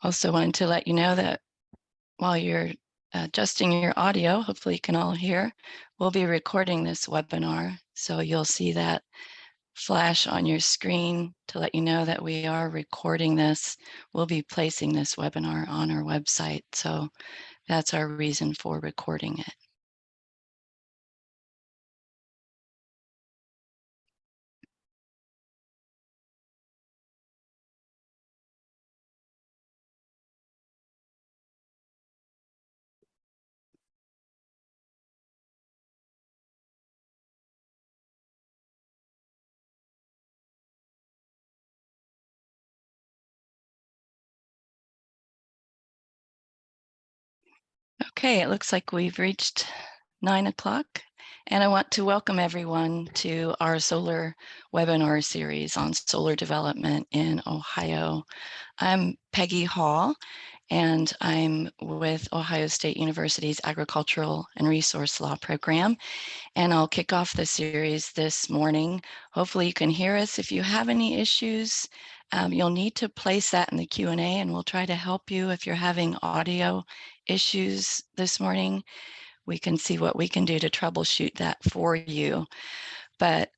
Also wanted to let you know that while you're adjusting your audio, hopefully you can all hear, we'll be recording this webinar. So you'll see that flash on your screen to let you know that we are recording this. We'll be placing this webinar on our website. So that's our reason for recording it. Okay, it looks like we've reached 9 o'clock, and I want to welcome everyone to our solar webinar series on solar development in Ohio. I'm Peggy Hall, and I'm with Ohio State University's Agricultural and Resource Law program, and I'll kick off the series this morning. Hopefully you can hear us. If you have any issues, you'll need to place that in the Q&A, and we'll try to help you if you're having audio issues this morning. We can see what we can do to troubleshoot that for you. But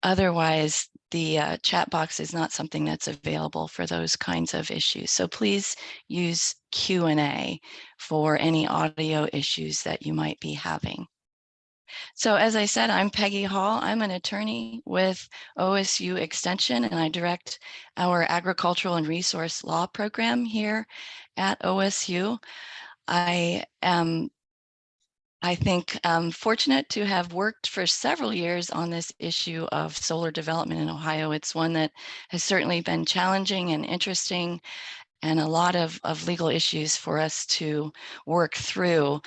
otherwise, the chat box is not something that's available for those kinds of issues. So please use Q&A for any audio issues that you might be having. So as I said, I'm Peggy Hall. I'm an attorney with OSU Extension, and I direct our Agricultural and Resource Law program here at OSU. I am, I think, fortunate to have worked for several years on this issue of solar development in Ohio. It's one that has certainly been challenging and interesting, and a lot of legal issues for us to work through.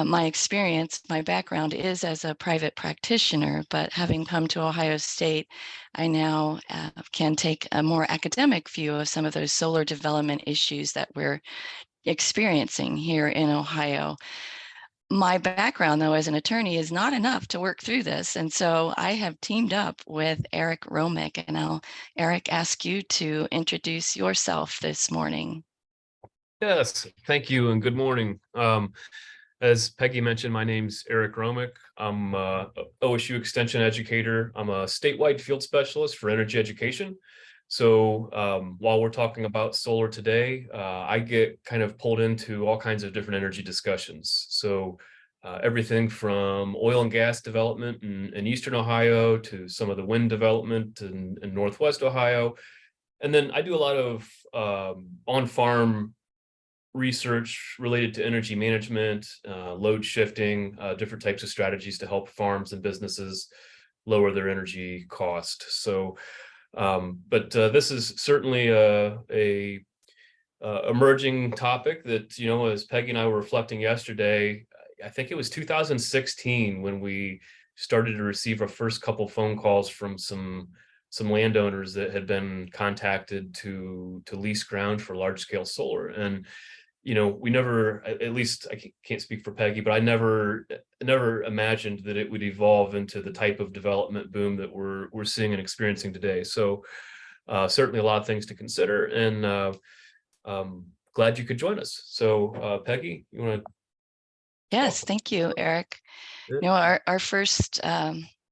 My experience, my background is as a private practitioner, but having come to Ohio State, I now can take a more academic view of some of those solar development issues that we're experiencing here in Ohio. My background, though, as an attorney is not enough to work through this. And so I have teamed up with Eric Romick, and I'll, Eric, ask you to introduce yourself this morning. Yes, thank you and good morning. As Peggy mentioned, my name's Eric Romick. I'm a OSU Extension educator. I'm a statewide field specialist for energy education. So while we're talking about solar today, I get kind of pulled into all kinds of different energy discussions. So everything from oil and gas development in Eastern Ohio to some of the wind development in Northwest Ohio. And then I do a lot of on-farm research related to energy management, load shifting, different types of strategies to help farms and businesses lower their energy cost. So, but this is certainly a emerging topic that, you know, as Peggy and I were reflecting yesterday, I think it was 2016 when we started to receive our first couple phone calls from some landowners that had been contacted to lease ground for large scale solar. And you know, we never, at least I can't speak for Peggy, but I never imagined that it would evolve into the type of development boom that we're seeing and experiencing today. So certainly a lot of things to consider, and glad you could join us. So Peggy, you want to? Yes, thank you, Eric. Yeah. You know, our first,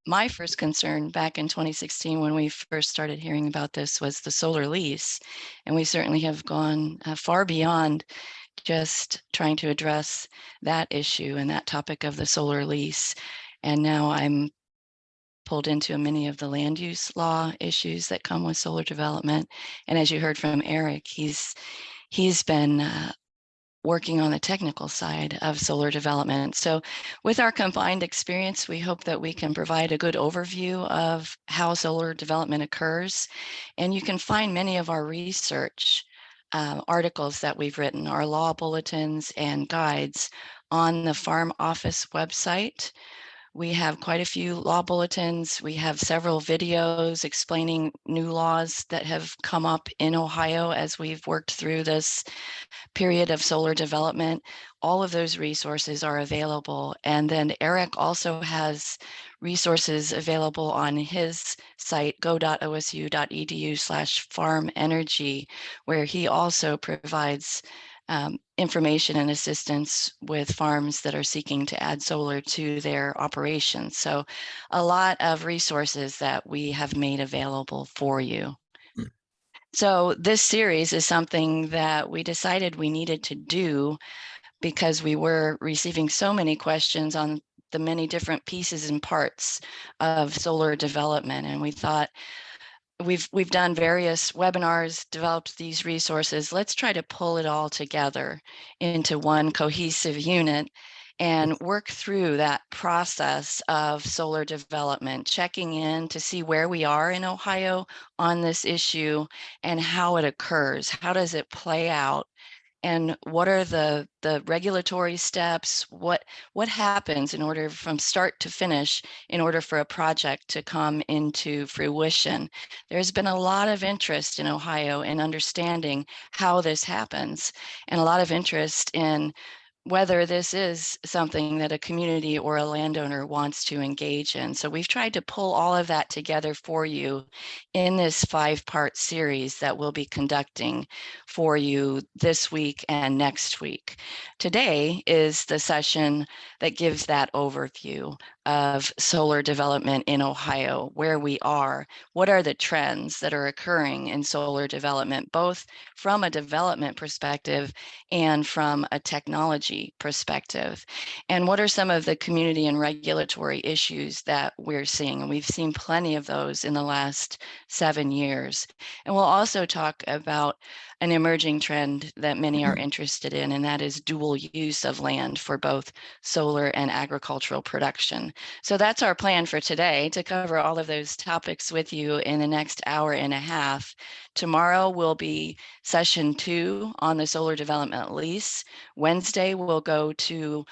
my first concern back in 2016 when we first started hearing about this was the solar lease. And we certainly have gone far beyond just trying to address that issue and that topic of the solar lease. And now I'm pulled into many of the land use law issues that come with solar development. And as you heard from Eric, he's been working on the technical side of solar development. So with our combined experience, we hope that we can provide a good overview of how solar development occurs. And you can find many of our research articles that we've written, our law bulletins and guides on the Farm Office website. We have quite a few law bulletins. We have several videos explaining new laws that have come up in Ohio as we've worked through this period of solar development. all of those resources are available. And then Eric also has resources available on his site, go.osu.edu/farm energy, where he also provides information and assistance with farms that are seeking to add solar to their operations. So a lot of resources that we have made available for you. So this series is something that we decided we needed to do because we were receiving so many questions on the many different pieces and parts of solar development. And we thought, we've done various webinars, developed these resources. Let's try to pull it all together into one cohesive unit and work through that process of solar development, checking in to see where we are in Ohio on this issue and how it occurs. How does it play out? And what are the regulatory steps? What happens in order from start to finish in order for a project to come into fruition? There's been a lot of interest in Ohio in understanding how this happens, and a lot of interest in whether this is something that a community or a landowner wants to engage in. So we've tried to pull all of that together for you in this 5-part series that we'll be conducting for you this week and next week. Today is the session that gives that overview of solar development in Ohio, where we are, what are the trends that are occurring in solar development, both from a development perspective and from a technology perspective. And what are some of the community and regulatory issues that we're seeing? And we've seen plenty of those in the last 7 years. And we'll also talk about an emerging trend that many are interested in, and that is dual use of land for both solar and agricultural production. So that's our plan for today, to cover all of those topics with you in the next hour and a half. Tomorrow will be session 2 on the solar development lease. Wednesday, we'll go to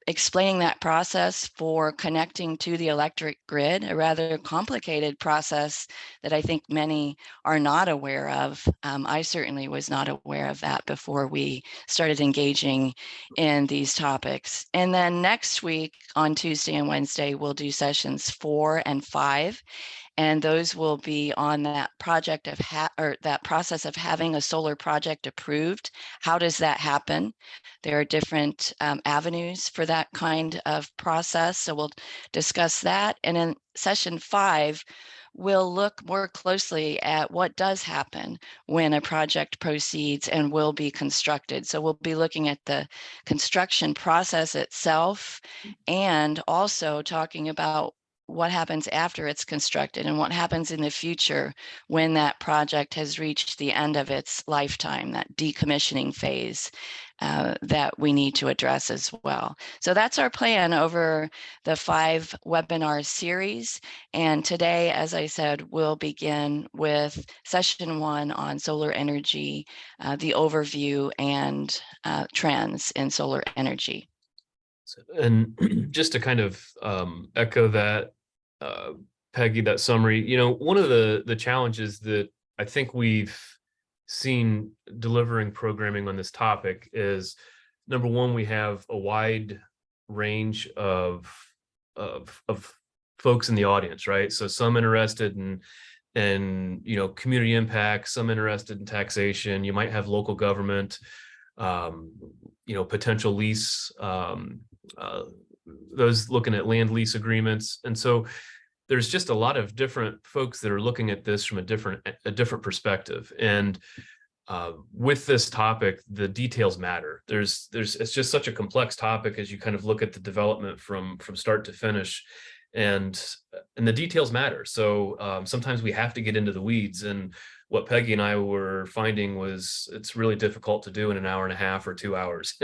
explaining that process for connecting to the electric grid, a rather complicated process that I think many are not aware of. I certainly was not aware of that before we started engaging in these topics. And then next week on Tuesday and Wednesday, we'll do sessions 4 and 5. And those will be on that project of that process of having a solar project approved. How does that happen? There are different avenues for that kind of process. So we'll discuss that. And in session 5, we'll look more closely at what does happen when a project proceeds and will be constructed. So we'll be looking at the construction process itself, and also talking about what happens after it's constructed and what happens in the future when that project has reached the end of its lifetime, that decommissioning phase that we need to address as well. So that's our plan over the 5 webinar series. And today, as I said, we'll begin with session 1 on solar energy, the overview and trends in solar energy. And just to kind of echo that, Peggy, that summary, one of the challenges that I think we've seen delivering programming on this topic is, number one, we have a wide range of folks in the audience, right? So some interested in community impact, some interested in taxation. You might have local government, potential lease, those looking at land lease agreements. And so there's just a lot of different folks that are looking at this from a different perspective. And with this topic, the details matter. It's just such a complex topic as you kind of look at the development from start to finish, and the details matter. So sometimes we have to get into the weeds, and what Peggy and I were finding was it's really difficult to do in an hour and a half or 2 hours.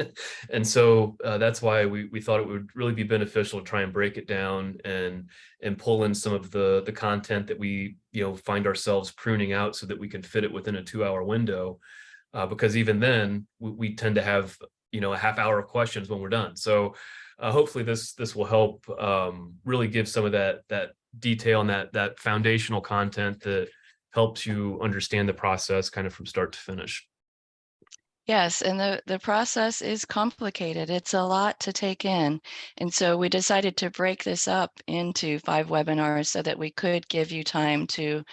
And so that's why we thought it would really be beneficial to try and break it down and pull in some of the content that we find ourselves pruning out so that we can fit it within a 2-hour window, because even then we tend to have a half hour of questions when we're done. So hopefully this will help really give some of that detail and that foundational content that helps you understand the process kind of from start to finish. Yes, and the process is complicated. It's a lot to take in. And so we decided to break this up into 5 webinars so that we could give you time to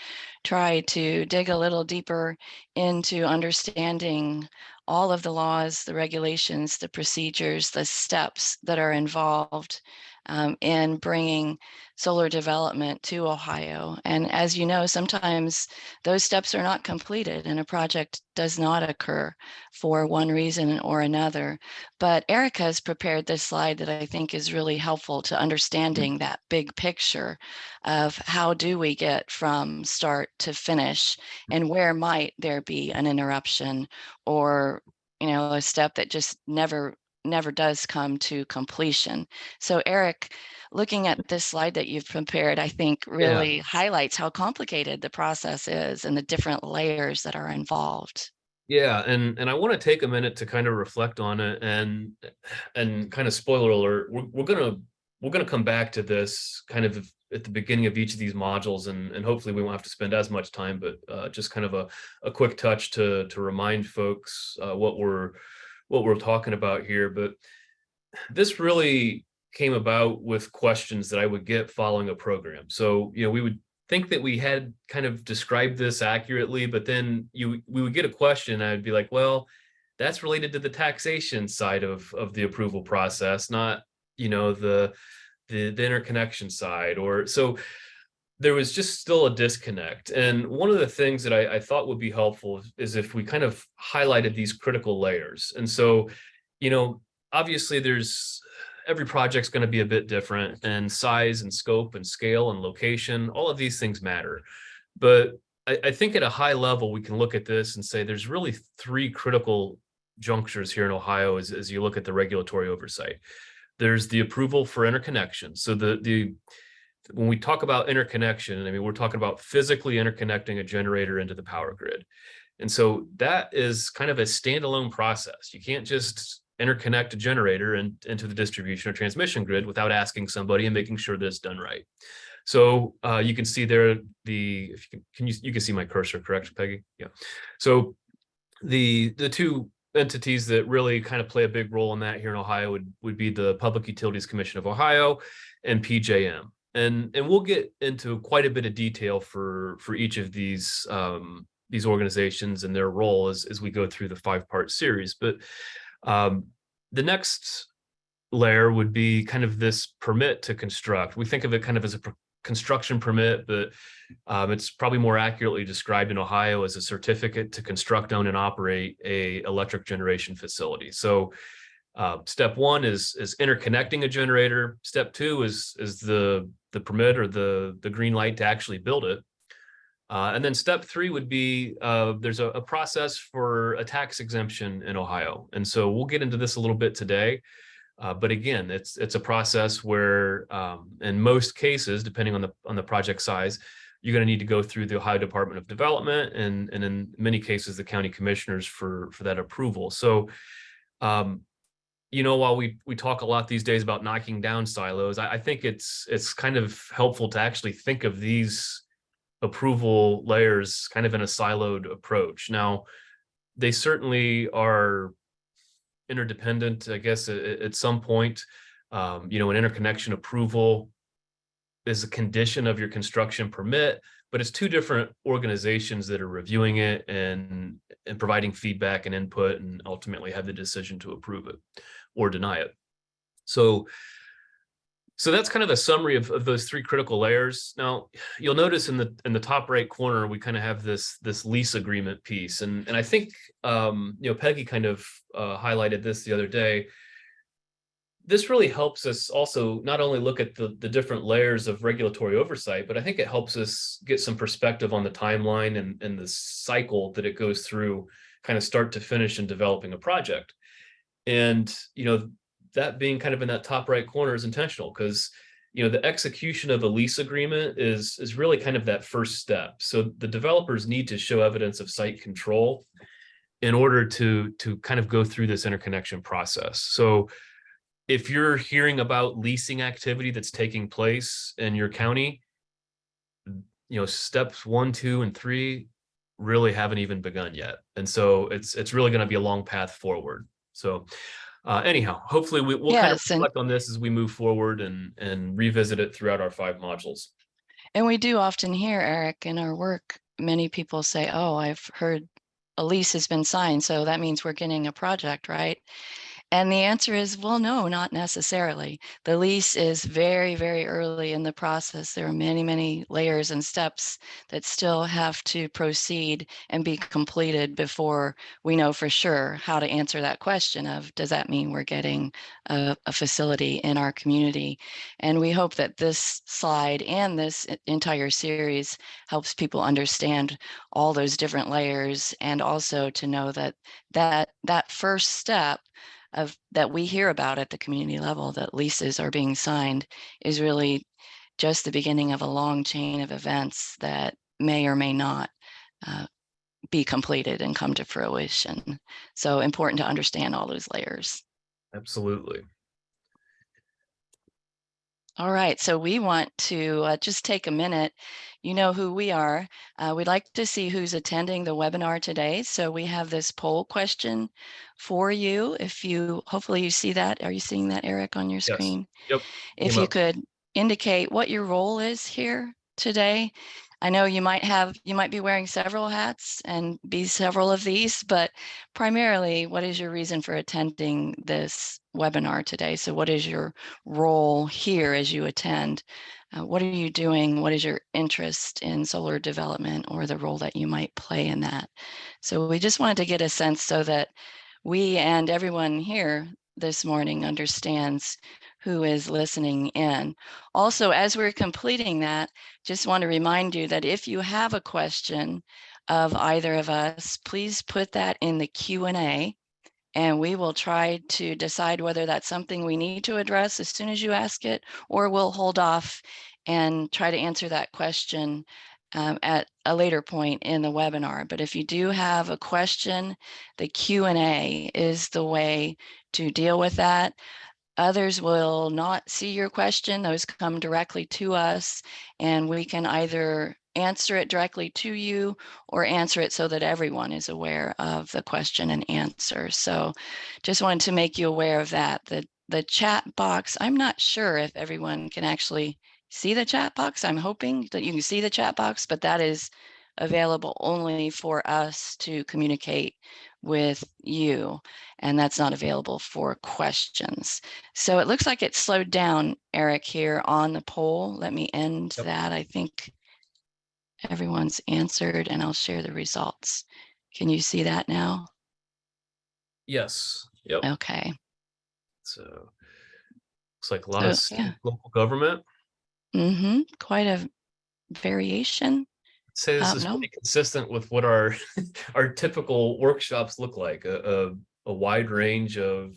try to dig a little deeper into understanding all of the laws, the regulations, the procedures, the steps that are involved in bringing solar development to Ohio. And as you know, sometimes those steps are not completed and a project does not occur for one reason or another. But Erica has prepared this slide that I think is really helpful to understanding that big picture of how do we get from start to finish, and where might there be an interruption or a step that just never does come to completion. So Eric, looking at this slide that you've prepared, I think Yeah. really highlights how complicated the process is and the different layers that are involved. Yeah, and I want to take a minute to kind of reflect on it, and kind of spoiler alert, we're gonna come back to this kind of at the beginning of each of these modules, and hopefully we won't have to spend as much time, but just kind of a quick touch to remind folks what we're talking about here. But this really came about with questions that I would get following a program. So, we would think that we had kind of described this accurately, but then we would get a question, and I'd be like, well, that's related to the taxation side of the approval process, not, the interconnection side. Or so there was just still a disconnect. And one of the things that I thought would be helpful is if we kind of highlighted these critical layers. And so, you know, obviously there's every project's going to be a bit different, and size and scope and scale and location, all of these things matter. But I think at a high level, we can look at this and say there's really three critical junctures here in Ohio as you look at the regulatory oversight. There's the approval for interconnection. So the when we talk about interconnection, I mean, we're talking about physically interconnecting a generator into the power grid. And so that is kind of a standalone process. You can't just interconnect a generator into the distribution or transmission grid without asking somebody and making sure that it's done right. So you can see there if you can see my cursor, correct, Peggy? Yeah. So the two entities that really kind of play a big role in that here in Ohio would be the Public Utilities Commission of Ohio and PJM. And we'll get into quite a bit of detail for each of these organizations and their role as we go through the 5-part series. But the next layer would be kind of this permit to construct. We think of it kind of as a construction permit, but it's probably more accurately described in Ohio as a certificate to construct, own, and operate a electric generation facility. So step one is interconnecting a generator. Step two is the permit or the green light to actually build it. And then step three would be there's a process for a tax exemption in Ohio. And so we'll get into this a little bit today. But again, it's a process where in most cases, depending on the project size, you're going to need to go through the Ohio Department of Development and in many cases the county commissioners for that approval. So while we talk a lot these days about knocking down silos, I think it's kind of helpful to actually think of these approval layers kind of in a siloed approach. Now, they certainly are interdependent, I guess, at some point. An interconnection approval is a condition of your construction permit, but it's two different organizations that are reviewing it and providing feedback and input and ultimately have the decision to approve it or deny it. So that's kind of a summary of those three critical layers. Now, you'll notice in the top right corner, we kind of have this lease agreement piece. And I think, Peggy kind of highlighted this the other day. This really helps us also not only look at the different layers of regulatory oversight, but I think it helps us get some perspective on the timeline and the cycle that it goes through kind of start to finish in developing a project. And, that being kind of in that top right corner is intentional because, the execution of a lease agreement is really kind of that first step. So the developers need to show evidence of site control in order to kind of go through this interconnection process. So if you're hearing about leasing activity that's taking place in your county, steps 1, 2, and 3 really haven't even begun yet. And so it's really going to be a long path forward. So anyhow, hopefully we'll kind of Yes, and reflect on this as we move forward and revisit it throughout our 5 modules. we do often hear, Eric, in our work, many people say, oh, I've heard a lease has been signed, so that means we're getting a project, right? And the answer is, well, no, not necessarily. The lease is very, very early in the process. There are many, many layers and steps that still have to proceed and be completed before we know for sure how to answer that question of, does that mean we're getting a facility in our community? And we hope that this slide and this entire series helps people understand all those different layers, and also to know that that first step of that we hear about at the community level, that leases are being signed, is really just the beginning of a long chain of events that may or may not be completed and come to fruition. So important to understand all those layers. Absolutely. All right, so we want to just take a minute. You know who we are. We'd like to see who's attending the webinar today. So we have this poll question for you. If you, hopefully you see that. Are you seeing that, Eric, on your Yes. screen? Yep. If Came you up. could indicate what your role is here today. I know you might be wearing several hats and be several of these, but primarily, what is your reason for attending this webinar today? So what is your role here as you attend? What are you doing? What is your interest in solar development, or the role that you might play in that? So we just wanted to get a sense so that we and everyone here this morning understands who is listening in. Also, as we're completing that, just want to remind you that if you have a question of either of us, please put that in the Q&A, and we will try to decide whether that's something we need to address as soon as you ask it, or we'll hold off and try to answer that question at a later point in the webinar. But if you do have a question, the Q&A is the way to deal with that. Others will not see your question. Those come directly to us, and we can either answer it directly to you or answer it so that everyone is aware of the question and answer. So just wanted to make you aware of that. The chat box, I'm not sure if everyone can actually see the chat box. I'm hoping that you can see the chat box, but that is available only for us to communicate with you, and that's not available for questions. So it looks like it slowed down, Eric, here on the poll. Let me end Yep. that. I think everyone's answered, and I'll share the results. Can you see that now? Yes. Yep. Okay. So looks like a lot So of yeah. local government. Quite a variation. I'd say this is No. pretty consistent with what our our typical workshops look like. A wide range uh,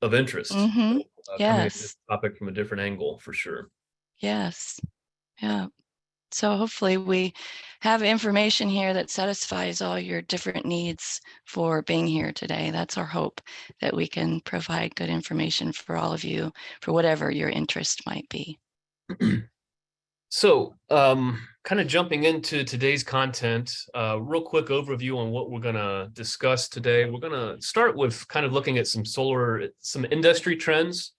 of interest, coming at this Yes. topic from a different angle for sure. Yes. Yeah. So hopefully we have information here that satisfies all your different needs for being here today. That's our hope, that we can provide good information for all of you for whatever your interest might be. So, kind of jumping into today's content, real quick overview on what we're going to discuss today. We're going to start with kind of looking at some industry trends,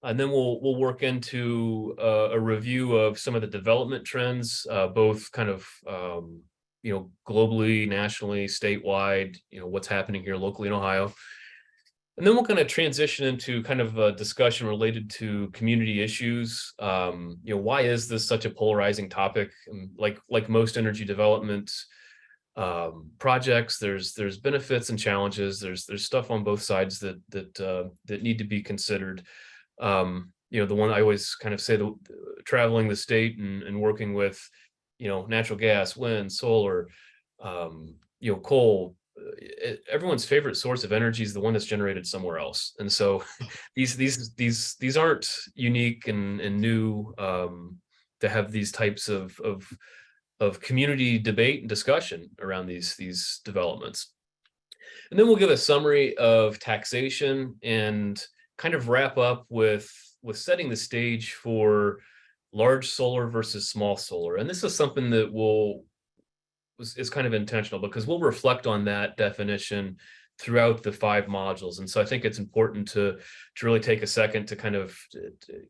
and then we'll work into a review of some of the development trends, both kind of globally, nationally, statewide. What's happening here locally in Ohio. And then we'll kind of transition into kind of a discussion related to community issues. Why is this such a polarizing topic? Like most energy development projects, there's benefits and challenges. There's stuff on both sides that need to be considered. The one I always kind of say, traveling the state and working with, natural gas, wind, solar, coal. Everyone's favorite source of energy is the one that's generated somewhere else, and so these aren't unique and new to have these types of community debate and discussion around these developments. And then we'll give a summary of taxation and kind of wrap up with setting the stage for large solar versus small solar. And this is something that we'll is kind of intentional, because we'll reflect on that definition throughout the 5 modules. And so I think it's important to really take a second to kind of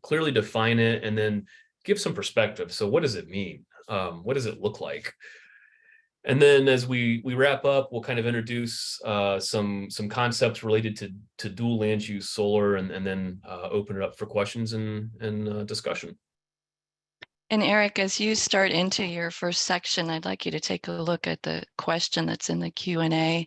clearly define it and then give some perspective. So what does it mean? What does it look like? And then as we wrap up, we'll kind of introduce some concepts related to dual land use solar, and then open it up for questions and discussion. And Eric, as you start into your first section, I'd like you to take a look at the question that's in the Q&A,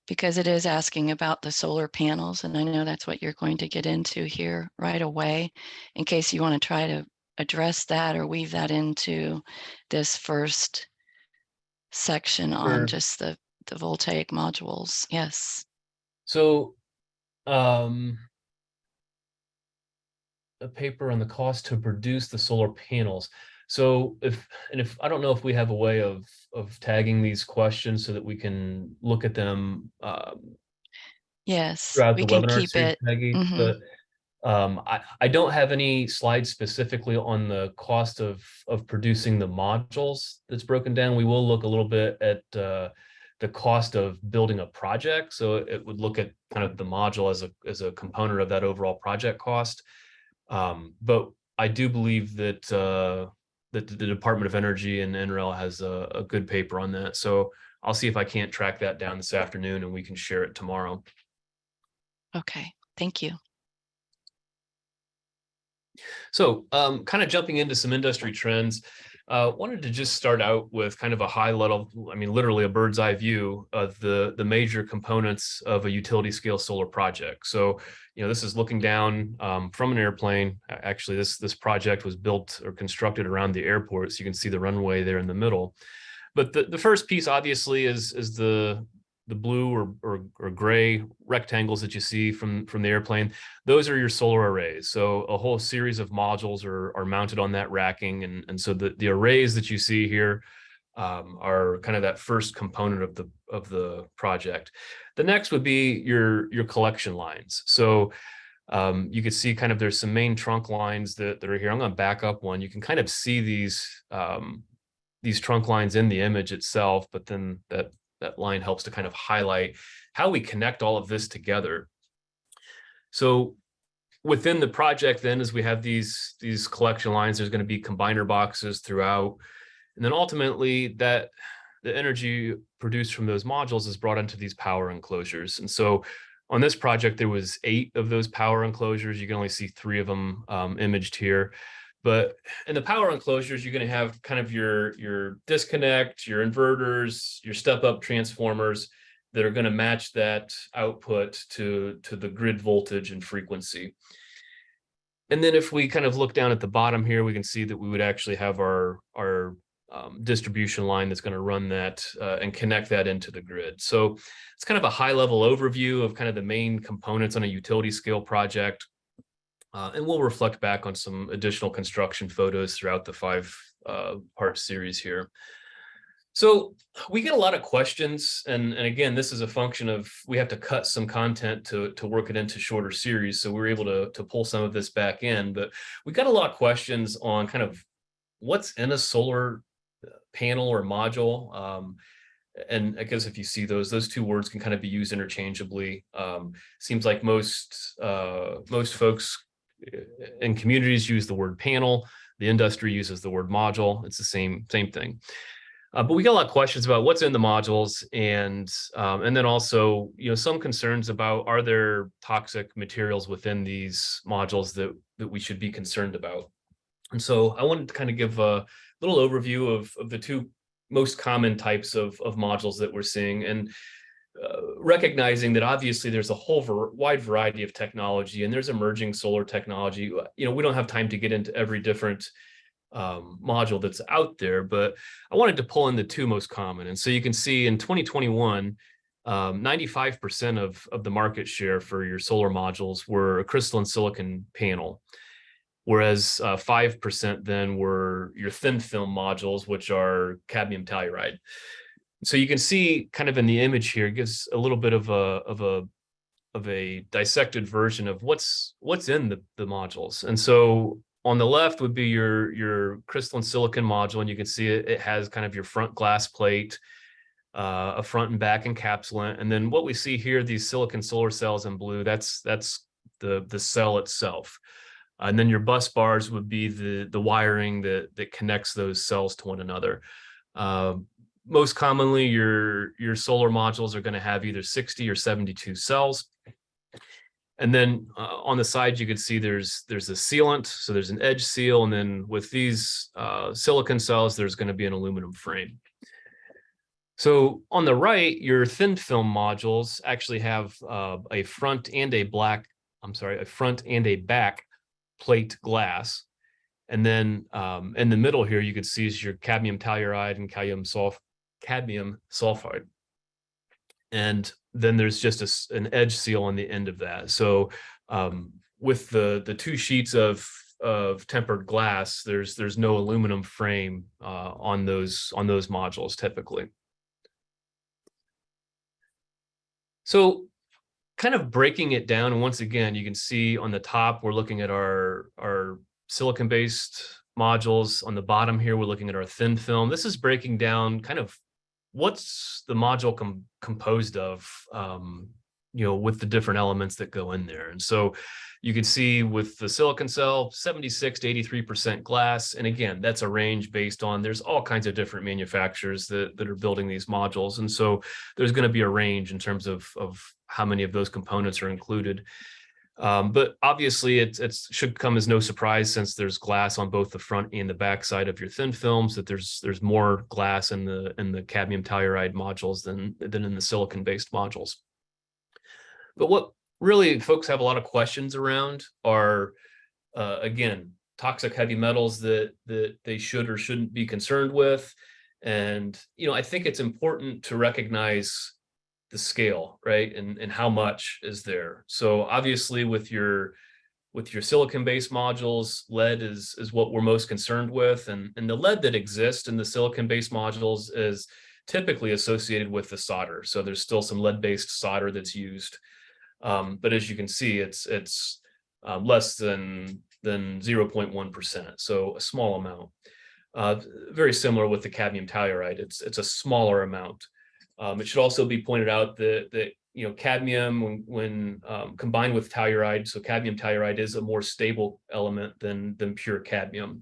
because it is asking about the solar panels. And I know that's what you're going to get into here right away, in case you want to try to address that or weave that into this first section on just the voltaic modules. Yes. So a paper on the cost to produce the solar panels. So if I don't know if we have a way of tagging these questions so that we can look at them Yes, throughout we the can webinar keep series, it. Peggy. But I don't have any slides specifically on the cost of producing the modules that's broken down. We will look a little bit at the cost of building a project. So it would look at kind of the module as a component of that overall project cost. But I do believe that that the Department of Energy and NREL has a good paper on that. So I'll see if I can't track that down this afternoon, and we can share it tomorrow. Okay, thank you. So kind of jumping into some industry trends, wanted to just start out with kind of a high level, I mean, literally a bird's eye view of the major components of a utility scale solar project. So, this is looking down from an airplane. Actually, this project was built or constructed around the airport, so you can see the runway there in the middle. But the first piece obviously is the blue or gray rectangles that you see from the airplane. Those are your solar arrays. So a whole series of modules are mounted on that racking. And so the arrays that you see here are kind of that first component of the project. The next would be your collection lines. So you can see kind of there's some main trunk lines that are here. I'm going to back up one. You can kind of see these trunk lines in the image itself, but then that line helps to kind of highlight how we connect all of this together. So within the project then, as we have these collection lines, there's going to be combiner boxes throughout. And then ultimately the energy produced from those modules is brought into these power enclosures. And so on this project, there was 8 of those power enclosures. You can only see 3 of them imaged here. But in the power enclosures, you're going to have kind of your disconnect, your inverters, your step-up transformers that are going to match that output to the grid voltage and frequency. And then if we kind of look down at the bottom here, we can see that we would actually have our distribution line that's going to run that and connect that into the grid. So it's kind of a high-level overview of kind of the main components on a utility scale project. And we'll reflect back on some additional construction photos throughout the 5-part series here. So we get a lot of questions, and again, this is a function of we have to cut some content to work it into shorter series. So we're able to pull some of this back in, but we got a lot of questions on kind of what's in a solar panel or module. And I guess if you see those 2 words can kind of be used interchangeably. Seems like most folks in communities use the word panel. The industry uses the word module. It's the same thing. But we got a lot of questions about what's in the modules, and then also some concerns about, are there toxic materials within these modules that we should be concerned about. And so I wanted to kind of give a little overview of the 2 most common types of modules that we're seeing, and recognizing that obviously there's a whole wide variety of technology, and there's emerging solar technology. We don't have time to get into every different module that's out there, but I wanted to pull in the 2 most common. And so you can see in 2021, 95% of the market share for your solar modules were a crystalline silicon panel, whereas 5% then were your thin film modules, which are cadmium telluride. So you can see kind of in the image here, it gives a little bit of a dissected version of what's in the modules. And so on the left would be your crystalline silicon module, and you can see it has kind of your front glass plate, a front and back encapsulant. And then what we see here, these silicon solar cells in blue, that's the cell itself. And then your bus bars would be the wiring that connects those cells to one another. Most commonly, your solar modules are going to have either 60 or 72 cells. And then on the side, you can see there's a sealant, so there's an edge seal, and then with these silicon cells, there's going to be an aluminum frame. So on the right, your thin film modules actually have a front and a back plate glass. And then in the middle here, you can see is your cadmium telluride and cadmium sulfide. And then there's just an edge seal on the end of that. So with the two sheets of tempered glass, there's no aluminum frame on those modules typically. So kind of breaking it down, and once again, you can see on the top, we're looking at our silicon-based modules. On the bottom here, we're looking at our thin film. This is breaking down kind of what's the module composed of, with the different elements that go in there. And so you can see with the silicon cell, 76 to 83% glass. And again, that's a range based on, there's all kinds of different manufacturers that are building these modules. And so there's going to be a range in terms of how many of those components are included. But obviously it should come as no surprise, since there's glass on both the front and the back side of your thin films, that there's more glass in the cadmium telluride modules than in the silicon-based modules. But what really folks have a lot of questions around are, again, toxic heavy metals that they should or shouldn't be concerned with. And, I think it's important to recognize the scale, right? And how much is there. So obviously with your silicon-based modules, lead is what we're most concerned with. And the lead that exists in the silicon-based modules is typically associated with the solder. So there's still some lead-based solder that's used. But as you can see, it's less than 0.1%, so a small amount. Very similar with the cadmium telluride, it's a smaller amount. It should also be pointed out that cadmium, when combined with telluride, so cadmium telluride is a more stable element than pure cadmium.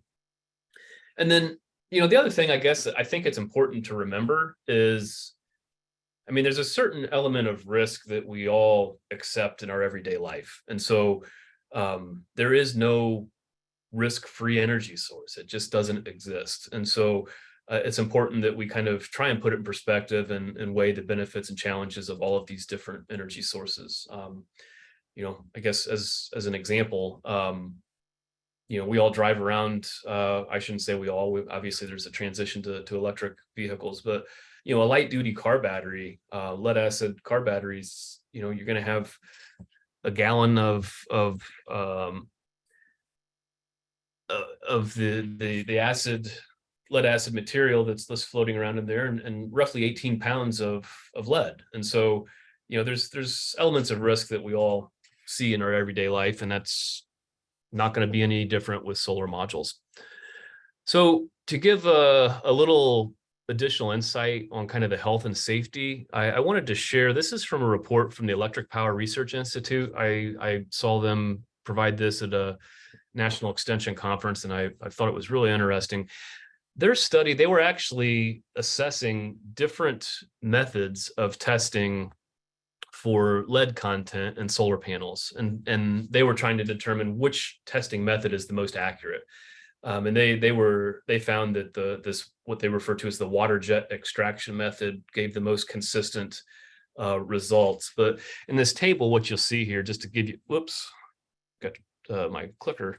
And then the other thing I guess that I think it's important to remember is, there's a certain element of risk that we all accept in our everyday life. And so there is no risk-free energy source. It just doesn't exist. And so it's important that we kind of try and put it in perspective and weigh the benefits and challenges of all of these different energy sources. I guess as an example, we all drive around. I shouldn't say we all. Obviously, there's a transition to electric vehicles, but a light duty car battery, lead acid car batteries, you're going to have a gallon of the lead acid material that's floating around in there, and roughly 18 pounds of lead. And so, there's elements of risk that we all see in our everyday life, and that's not going to be any different with solar modules. So to give a little additional insight on kind of the health and safety, I wanted to share, this is from a report from the Electric Power Research Institute. I saw them provide this at a national extension conference, and I thought it was really interesting. Their study, they were actually assessing different methods of testing for lead content in solar panels, and they were trying to determine which testing method is the most accurate. And they found that this what they refer to as the water jet extraction method gave the most consistent results. But in this table, what you'll see here, just to give you, whoops, got my clicker.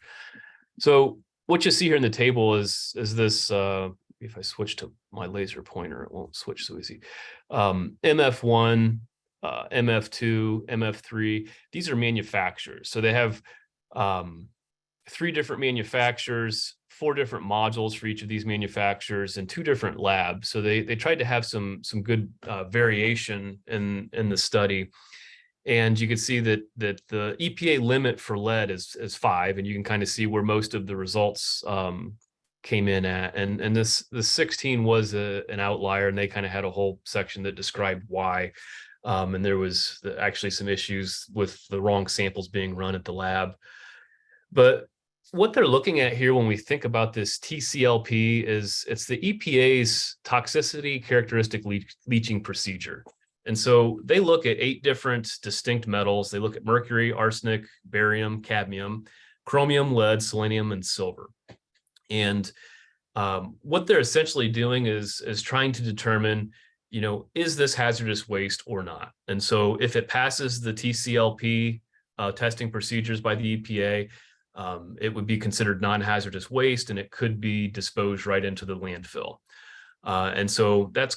So what you see here in the table is this. If I switch to my laser pointer, it won't switch so easy. MF1, MF2, MF3. These are manufacturers. So they have 3 different manufacturers, 4 different modules for each of these manufacturers, and 2 different labs. So they tried to have some good variation in the study. And you can see that the EPA limit for lead is 5, and you can kind of see where most of the results came in at. And the 16 was an outlier, and they kind of had a whole section that described why. And there was actually some issues with the wrong samples being run at the lab. But what they're looking at here when we think about this TCLP is it's the EPA's toxicity characteristic leaching procedure. And so they look at 8 different distinct metals. They look at mercury, arsenic, barium, cadmium, chromium, lead, selenium, and silver. And what they're essentially doing is trying to determine, is this hazardous waste or not? And so if it passes the TCLP testing procedures by the EPA, it would be considered non-hazardous waste, and it could be disposed right into the landfill. And so that's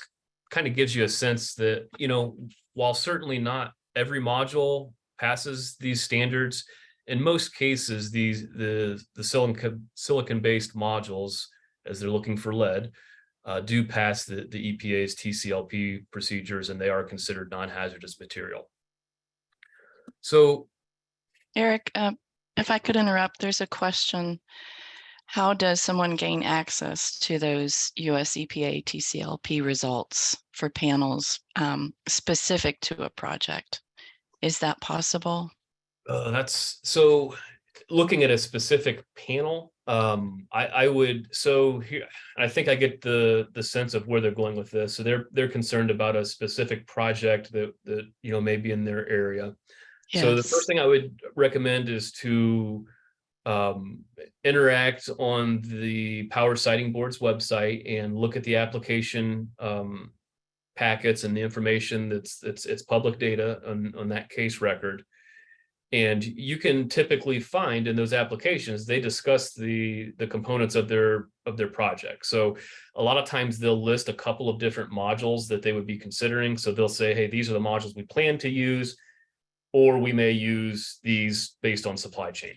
kind of gives you a sense that, while certainly not every module passes these standards, in most cases, the silicon-based modules, as they're looking for lead, do pass the EPA's TCLP procedures, and they are considered non-hazardous material. So, Eric, if I could interrupt, there's a question. How does someone gain access to those US EPA TCLP results for panels specific to a project? Is that possible? That's so looking at a specific panel. I would, so here, I think I get the sense of where they're going with this. So they're concerned about a specific project that may be in their area. Yes. So the first thing I would recommend is to interact on the Power Siting Board's website and look at the application packets and the information it's public data on that case record. And you can typically find in those applications, they discuss the components of their project. So a lot of times they'll list a couple of different modules that they would be considering. So they'll say, hey, these are the modules we plan to use, or we may use these based on supply chain.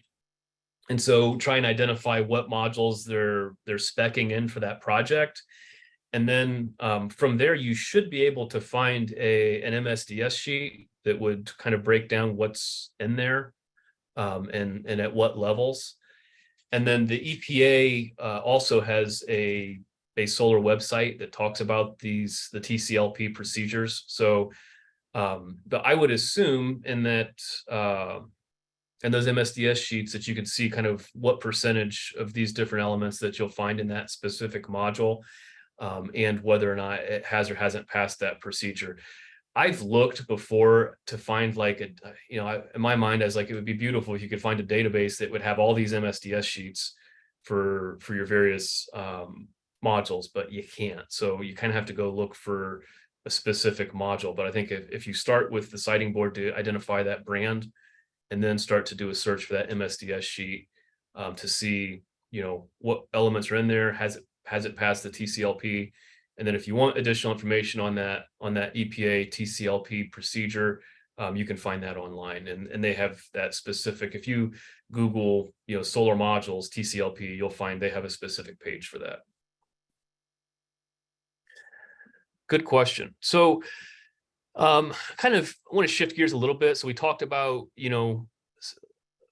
And so try and identify what modules they're speccing in for that project. And then from there, you should be able to find an MSDS sheet that would kind of break down what's in there and at what levels. And then the EPA also has a solar website that talks about the TCLP procedures. So, but I would assume in that and those MSDS sheets that you can see kind of what percentage of these different elements that you'll find in that specific module, and whether or not it has or hasn't passed that procedure. I've looked before to find in my mind, as like, it would be beautiful if you could find a database that would have all these MSDS sheets for your various modules, but you can't. So you kind of have to go look for a specific module. But I think if you start with the siting board to identify that brand, and then start to do a search for that MSDS sheet to see, what elements are in there, has it passed the TCLP, and then if you want additional information on that EPA TCLP procedure, you can find that online, and they have that specific. If you Google, solar modules TCLP, you'll find they have a specific page for that. Good question. So kind of want to shift gears a little bit. So we talked about,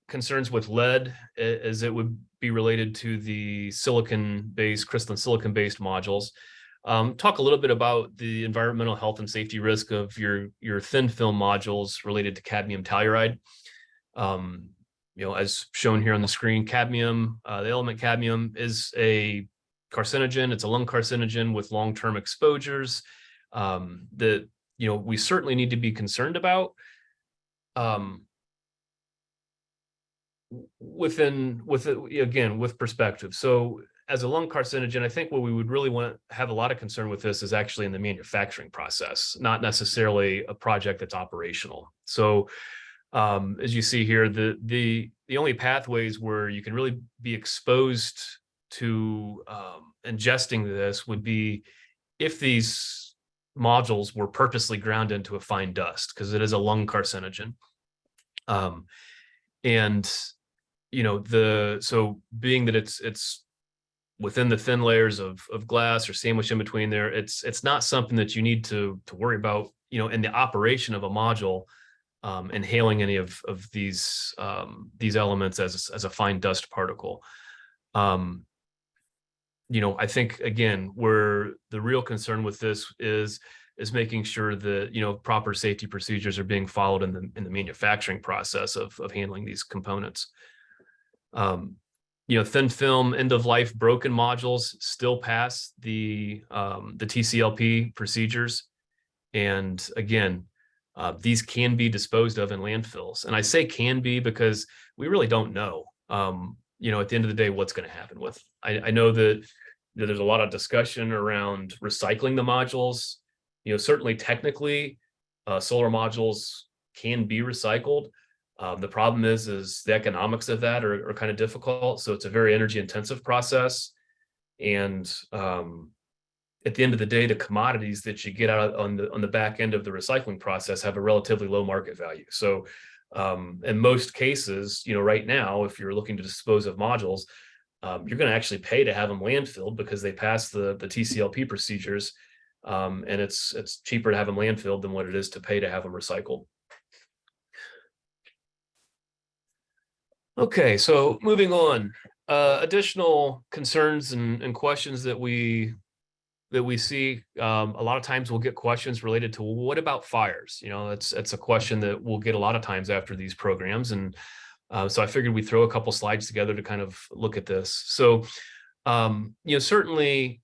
concerns with lead as it would be related to the crystalline silicon-based modules. Talk a little bit about the environmental health and safety risk of your thin film modules related to cadmium telluride. As shown here on the screen, cadmium, the element cadmium is a carcinogen. It's a lung carcinogen with long-term exposures that we certainly need to be concerned about. With perspective. So as a lung carcinogen, I think what we would really want to have a lot of concern with this is actually in the manufacturing process, not necessarily a project that's operational. So as you see here, the only pathways where you can really be exposed to ingesting this would be if these modules were purposely ground into a fine dust, because it is a lung carcinogen. So being that it's within the thin layers of glass or sandwiched in between there, it's not something that you need to worry about, in the operation of a module, inhaling any of these elements as a fine dust particle. I think, again, where the real concern with this is making sure that proper safety procedures are being followed in the manufacturing process of handling these components. Thin film end of life broken modules still pass the TCLP procedures, and again, these can be disposed of in landfills. And I say can be because we really don't know. At the end of the day, what's going to happen with. I know that there's a lot of discussion around recycling the modules. Certainly technically, solar modules can be recycled. The problem is the economics of that are kind of difficult. So it's a very energy intensive process. And at the end of the day, the commodities that you get out on the back end of the recycling process have a relatively low market value. So in most cases, right now, if you're looking to dispose of modules, you're going to actually pay to have them landfilled because they pass the TCLP procedures, and it's cheaper to have them landfilled than what it is to pay to have them recycled. Okay, so moving on, additional concerns and questions that we see. A lot of times we'll get questions related to, well, what about fires? It's a question that we'll get a lot of times after these programs. And so I figured we'd throw a couple slides together to kind of look at this. So, certainly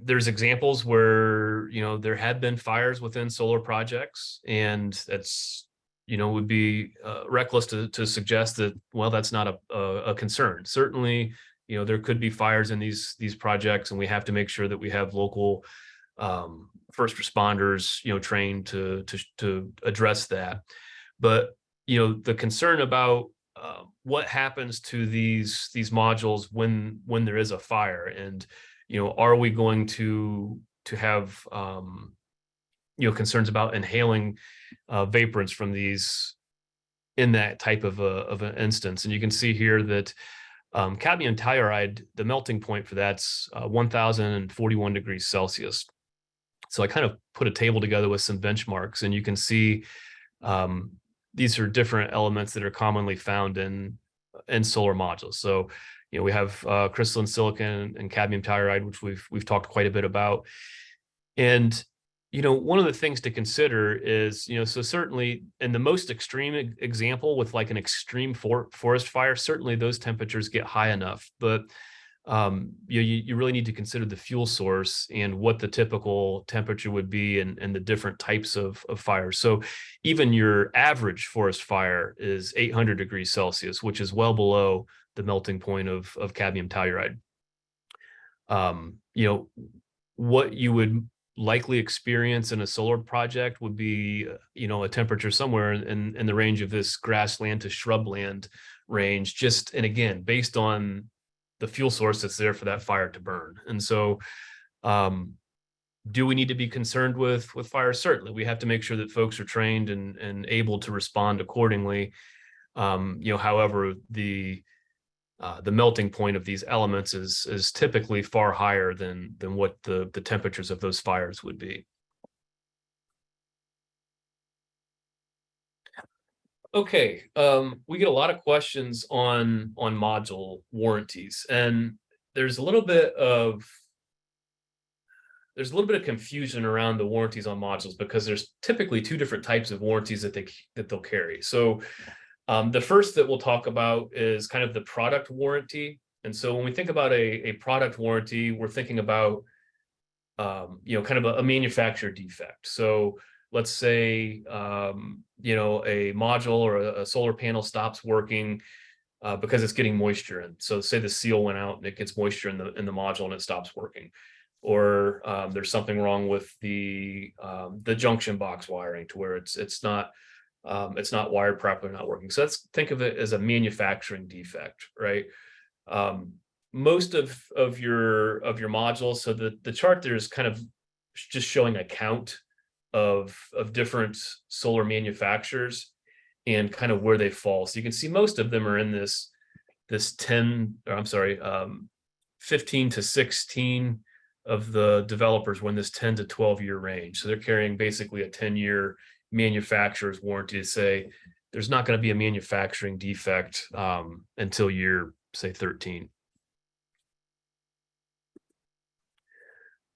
there's examples where, there have been fires within solar projects, and that's, would be reckless to suggest that, well, that's not a concern. Certainly, there could be fires in these projects, and we have to make sure that we have local first responders, trained to address that. But, the concern about what happens to these modules when there is a fire, and, are we going to have, concerns about inhaling vaporants from these in that type of an instance. And you can see here that cadmium telluride, the melting point for that's 1041 degrees Celsius. So I kind of put a table together with some benchmarks, and you can see these are different elements that are commonly found in solar modules. So, we have crystalline silicon and cadmium telluride, which we've talked quite a bit about. And one of the things to consider is, so certainly in the most extreme example with like an extreme forest fire, certainly those temperatures get high enough, but you really need to consider the fuel source and what the typical temperature would be and the different types of fires. So even your average forest fire is 800 degrees Celsius, which is well below the melting point of cadmium telluride. What you would likely experience in a solar project would be, a temperature somewhere in the range of this grassland to shrubland range, and again, based on the fuel source that's there for that fire to burn. And so, do we need to be concerned with fire? Certainly, we have to make sure that folks are trained and able to respond accordingly. However, the melting point of these elements is typically far higher than what the temperatures of those fires would be. Okay, we get a lot of questions on module warranties, and there's a little bit of confusion around the warranties on modules because there's typically two different types of warranties that they'll carry. So the first that we'll talk about is kind of the product warranty. And so when we think about a product warranty, we're thinking about kind of a manufacturer defect. So let's say a module or a solar panel stops working because it's getting moisture in. So say the seal went out and it gets moisture in the module and it stops working. Or there's something wrong with the junction box wiring to where it's not wired properly, not working. So let's think of it as a manufacturing defect, right? Most of your modules. So the chart there is kind of just showing a count of different solar manufacturers and kind of where they fall. So you can see most of them are in this 15 to 16 of the developers were in this 10 to 12 year range. So they're carrying basically a 10-year manufacturer's warranty to say there's not going to be a manufacturing defect until year, say, 13.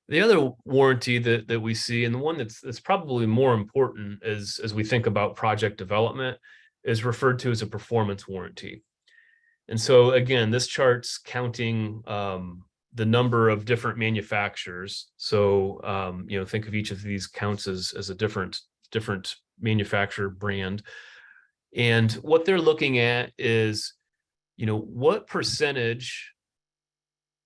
The other warranty that we see, and the one that's probably more important as we think about project development, is referred to as a performance warranty. And so again, this chart's counting the number of different manufacturers. So think of each of these counts as a different manufacturer brand. And what they're looking at is, what percentage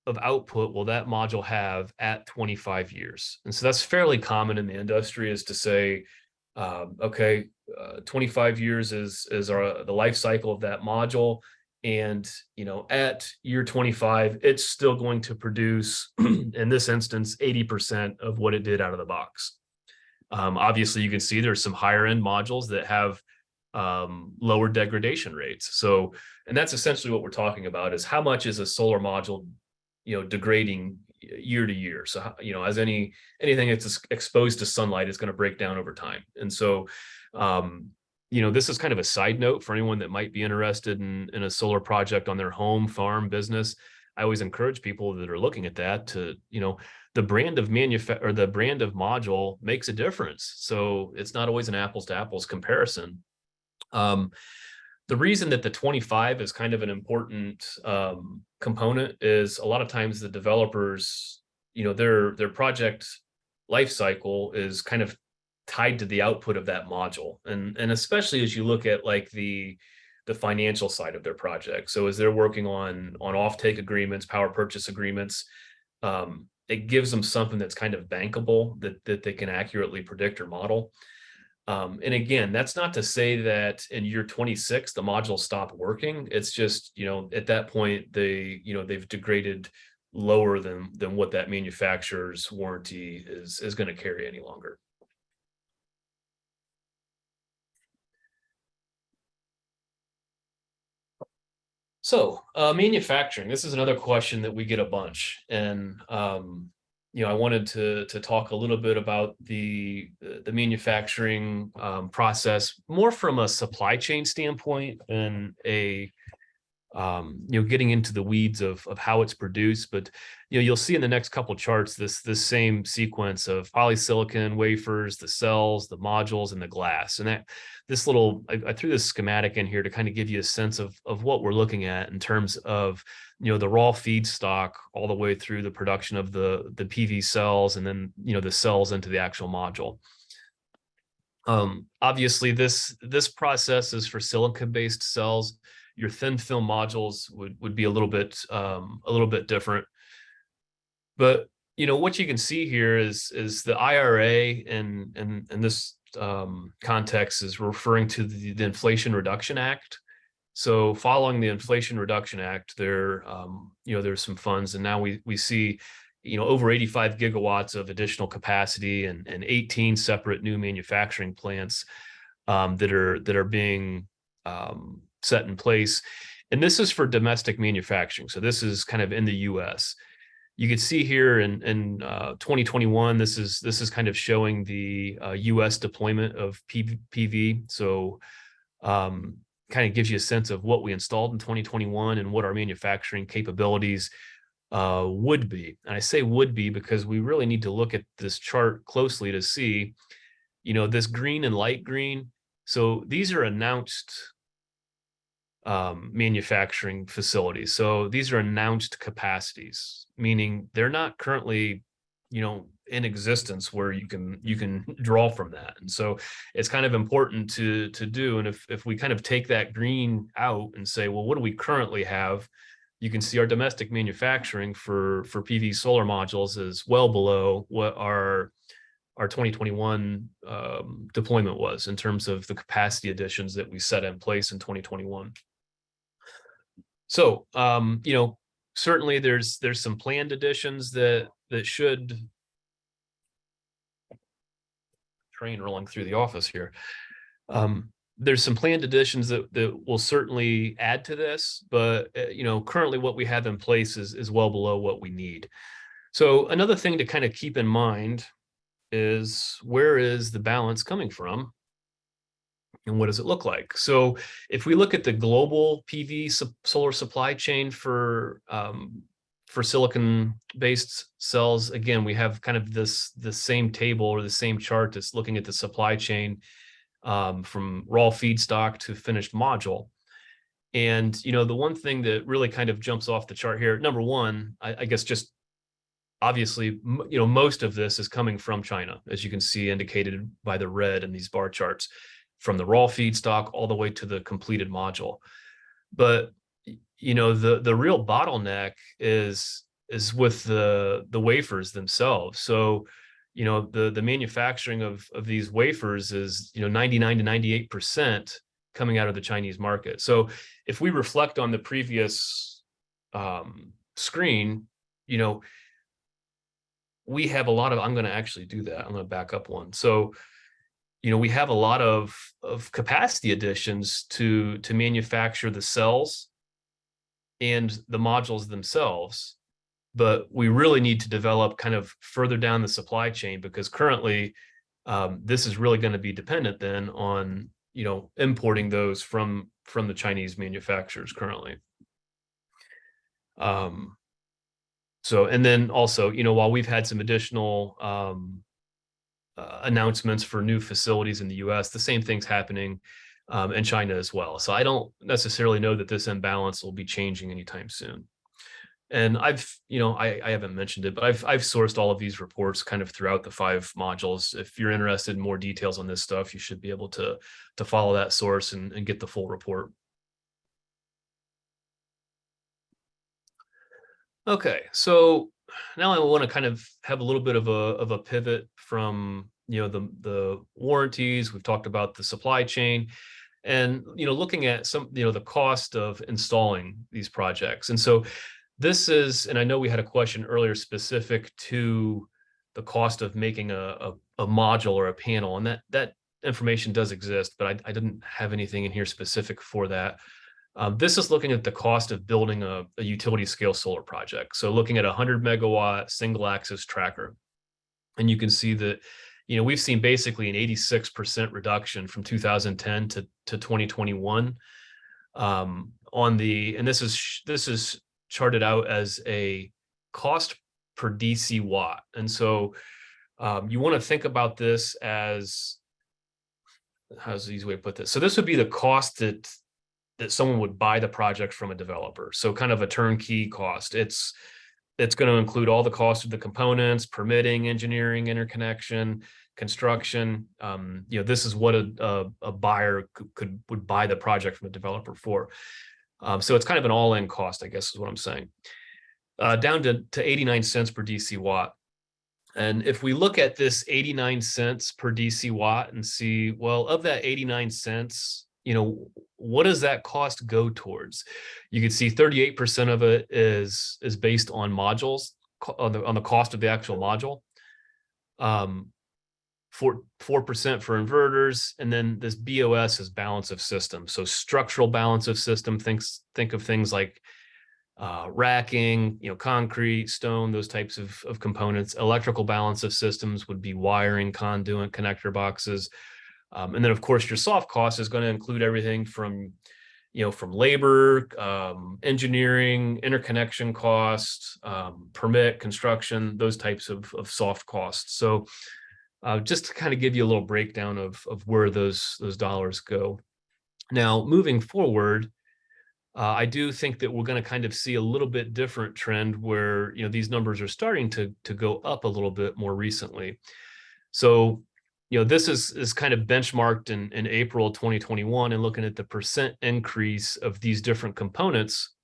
of output will that module have at 25 years? And so that's fairly common in the industry, is to say, 25 years is the life cycle of that module. And, at year 25, it's still going to produce, in this instance, 80% of what it did out of the box. Obviously, you can see there's some higher end modules that have lower degradation rates. So, and that's essentially what we're talking about, is how much is a solar module degrading year to year. So, as anything that's exposed to sunlight is going to break down over time. And so, this is kind of a side note for anyone that might be interested in a solar project on their home, farm, business. I always encourage people that are looking at that to, the brand of the brand of module makes a difference. So it's not always an apples to apples comparison. The reason that the 25 is kind of an important component is a lot of times the developers, their project life cycle is kind of tied to the output of that module. And especially as you look at like the financial side of their project. So as they're working on offtake agreements, power purchase agreements, it gives them something that's kind of bankable that they can accurately predict or model. And again, that's not to say that in year 26, the module stopped working. It's just, at that point, they've degraded lower than what that manufacturer's warranty is going to carry any longer. So manufacturing, this is another question that we get a bunch. And I wanted to talk a little bit about the manufacturing process, more from a supply chain standpoint and getting into the weeds of how it's produced. But you'll see in the next couple of charts this same sequence of polysilicon wafers, the cells, the modules, and the glass. And I threw this schematic in here to kind of give you a sense of what we're looking at in terms of the raw feedstock all the way through the production of the PV cells, and then the cells into the actual module. Obviously, this process is for silicon-based cells. Your thin film modules would be a little bit different. But what you can see here is the IRA, and this context is referring to the Inflation Reduction Act. So following the Inflation Reduction Act, there's some funds, and now we see over 85 gigawatts of additional capacity and 18 separate new manufacturing plants that are being set in place. And this is for domestic manufacturing. So this is kind of in the US. You can see here in 2021, this is kind of showing the US deployment of PV. So kind of gives you a sense of what we installed in 2021 and what our manufacturing capabilities would be. And I say would be because we really need to look at this chart closely to see, this green and light green. So these are announced manufacturing facilities. So these are announced capacities, meaning they're not currently, in existence where you can draw from that. And so it's kind of important to do. And if we kind of take that green out and say, well, what do we currently have? You can see our domestic manufacturing for PV solar modules is well below what our 2021 deployment was in terms of the capacity additions that we set in place in 2021. So, certainly there's some planned additions that should, train rolling through the office here. There's some planned additions that will certainly add to this, but currently what we have in place is well below what we need. So another thing to kind of keep in mind is, where is the balance coming from And what does it look like? So if we look at the global PV solar supply chain for silicon-based cells, again, we have kind of the same table or the same chart that's looking at the supply chain from raw feedstock to finished module. And, the one thing that really kind of jumps off the chart here, number one, I guess just obviously, most of this is coming from China, as you can see indicated by the red in these bar charts, from the raw feedstock all the way to the completed module. But, the real bottleneck is with the wafers themselves. So, the manufacturing of these wafers is, 99 to 98% coming out of the Chinese market. So if we reflect on the previous screen, we have a lot of, I'm going to actually do that. I'm going to back up one. So, we have a lot of capacity additions to manufacture the cells and the modules themselves. But we really need to develop kind of further down the supply chain, because currently this is really going to be dependent then on, importing those from the Chinese manufacturers currently. So, and then also, while we've had some additional announcements for new facilities in the US, the same thing's happening in China as well. So I don't necessarily know that this imbalance will be changing anytime soon. And I haven't mentioned it, but I've sourced all of these reports kind of throughout the 5 modules. If you're interested in more details on this stuff, you should be able to follow that source and get the full report. Okay, so now I want to kind of have a little bit of a pivot from the warranties. We've talked about the supply chain, and looking at some the cost of installing these projects. And so this is, and I know we had a question earlier specific to the cost of making a module or a panel, and that information does exist, but I didn't have anything in here specific for that. This is looking at the cost of building a utility scale solar project. So looking at a 100 megawatt single axis tracker. And you can see that, we've seen basically an 86% reduction from 2010 to 2021 and this is charted out as a cost per DC watt. And so you want to think about this as, how's the easy way to put this? So this would be the cost that someone would buy the project from a developer. So kind of a turnkey cost. It's going to include all the cost of the components, permitting, engineering, interconnection, construction. This is what a buyer would buy the project from a developer for. So it's kind of an all-in cost, I guess is what I'm saying. Down to 89 cents per DC watt. And if we look at this 89 cents per DC watt and see, well, of that 89 cents, what does that cost go towards? You can see 38% of it is based on modules, on the cost of the actual module. 4% for inverters, and then this BOS is balance of system. So structural balance of system, think of things like racking, concrete, stone, those types of components. Electrical balance of systems would be wiring, conduit, connector boxes. And then of course your soft cost is going to include everything from labor, engineering, interconnection costs, permit, construction, those types of soft costs. So just to kind of give you a little breakdown of where those dollars go. Now, moving forward, I do think that we're going to kind of see a little bit different trend where, these numbers are starting to go up a little bit more recently. So, this is kind of benchmarked in April 2021 and looking at the percent increase of these different components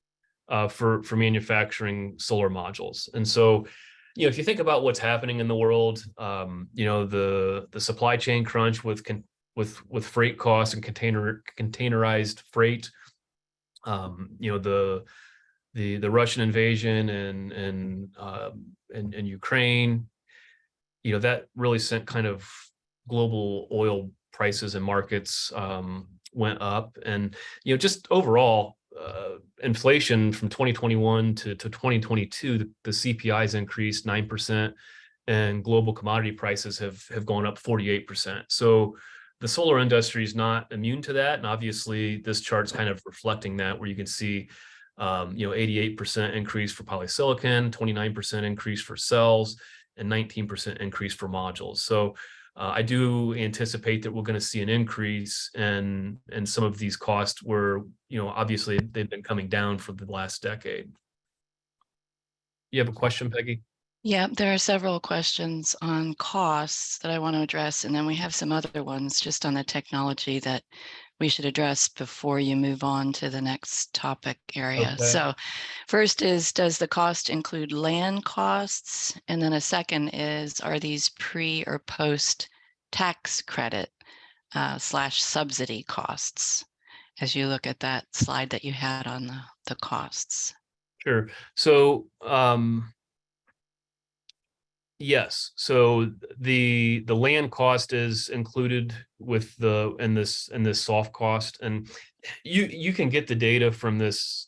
for manufacturing solar modules. And so, if you think about what's happening in the world, the supply chain crunch with freight costs and containerized freight, the Russian invasion and Ukraine, that really sent kind of global oil prices and markets went up, and just overall inflation from 2021 to 2022, the CPIs increased 9%, and global commodity prices have gone up 48%. So the solar industry is not immune to that. And obviously this chart's kind of reflecting that, where you can see, 88% increase for polysilicon, 29% increase for cells, and 19% increase for modules. So I do anticipate that we're going to see an increase in some of these costs where, obviously they've been coming down for the last decade. You have a question, Peggy? Yeah, there are several questions on costs that I want to address, and then we have some other ones just on the technology that we should address before you move on to the next topic area. Okay. So first is, does the cost include land costs? And then a second is, are these pre or post tax credit / subsidy costs? As you look at that slide that you had on the costs. Sure. So, yes. So the land cost is included with in this soft cost, and you can get the data from this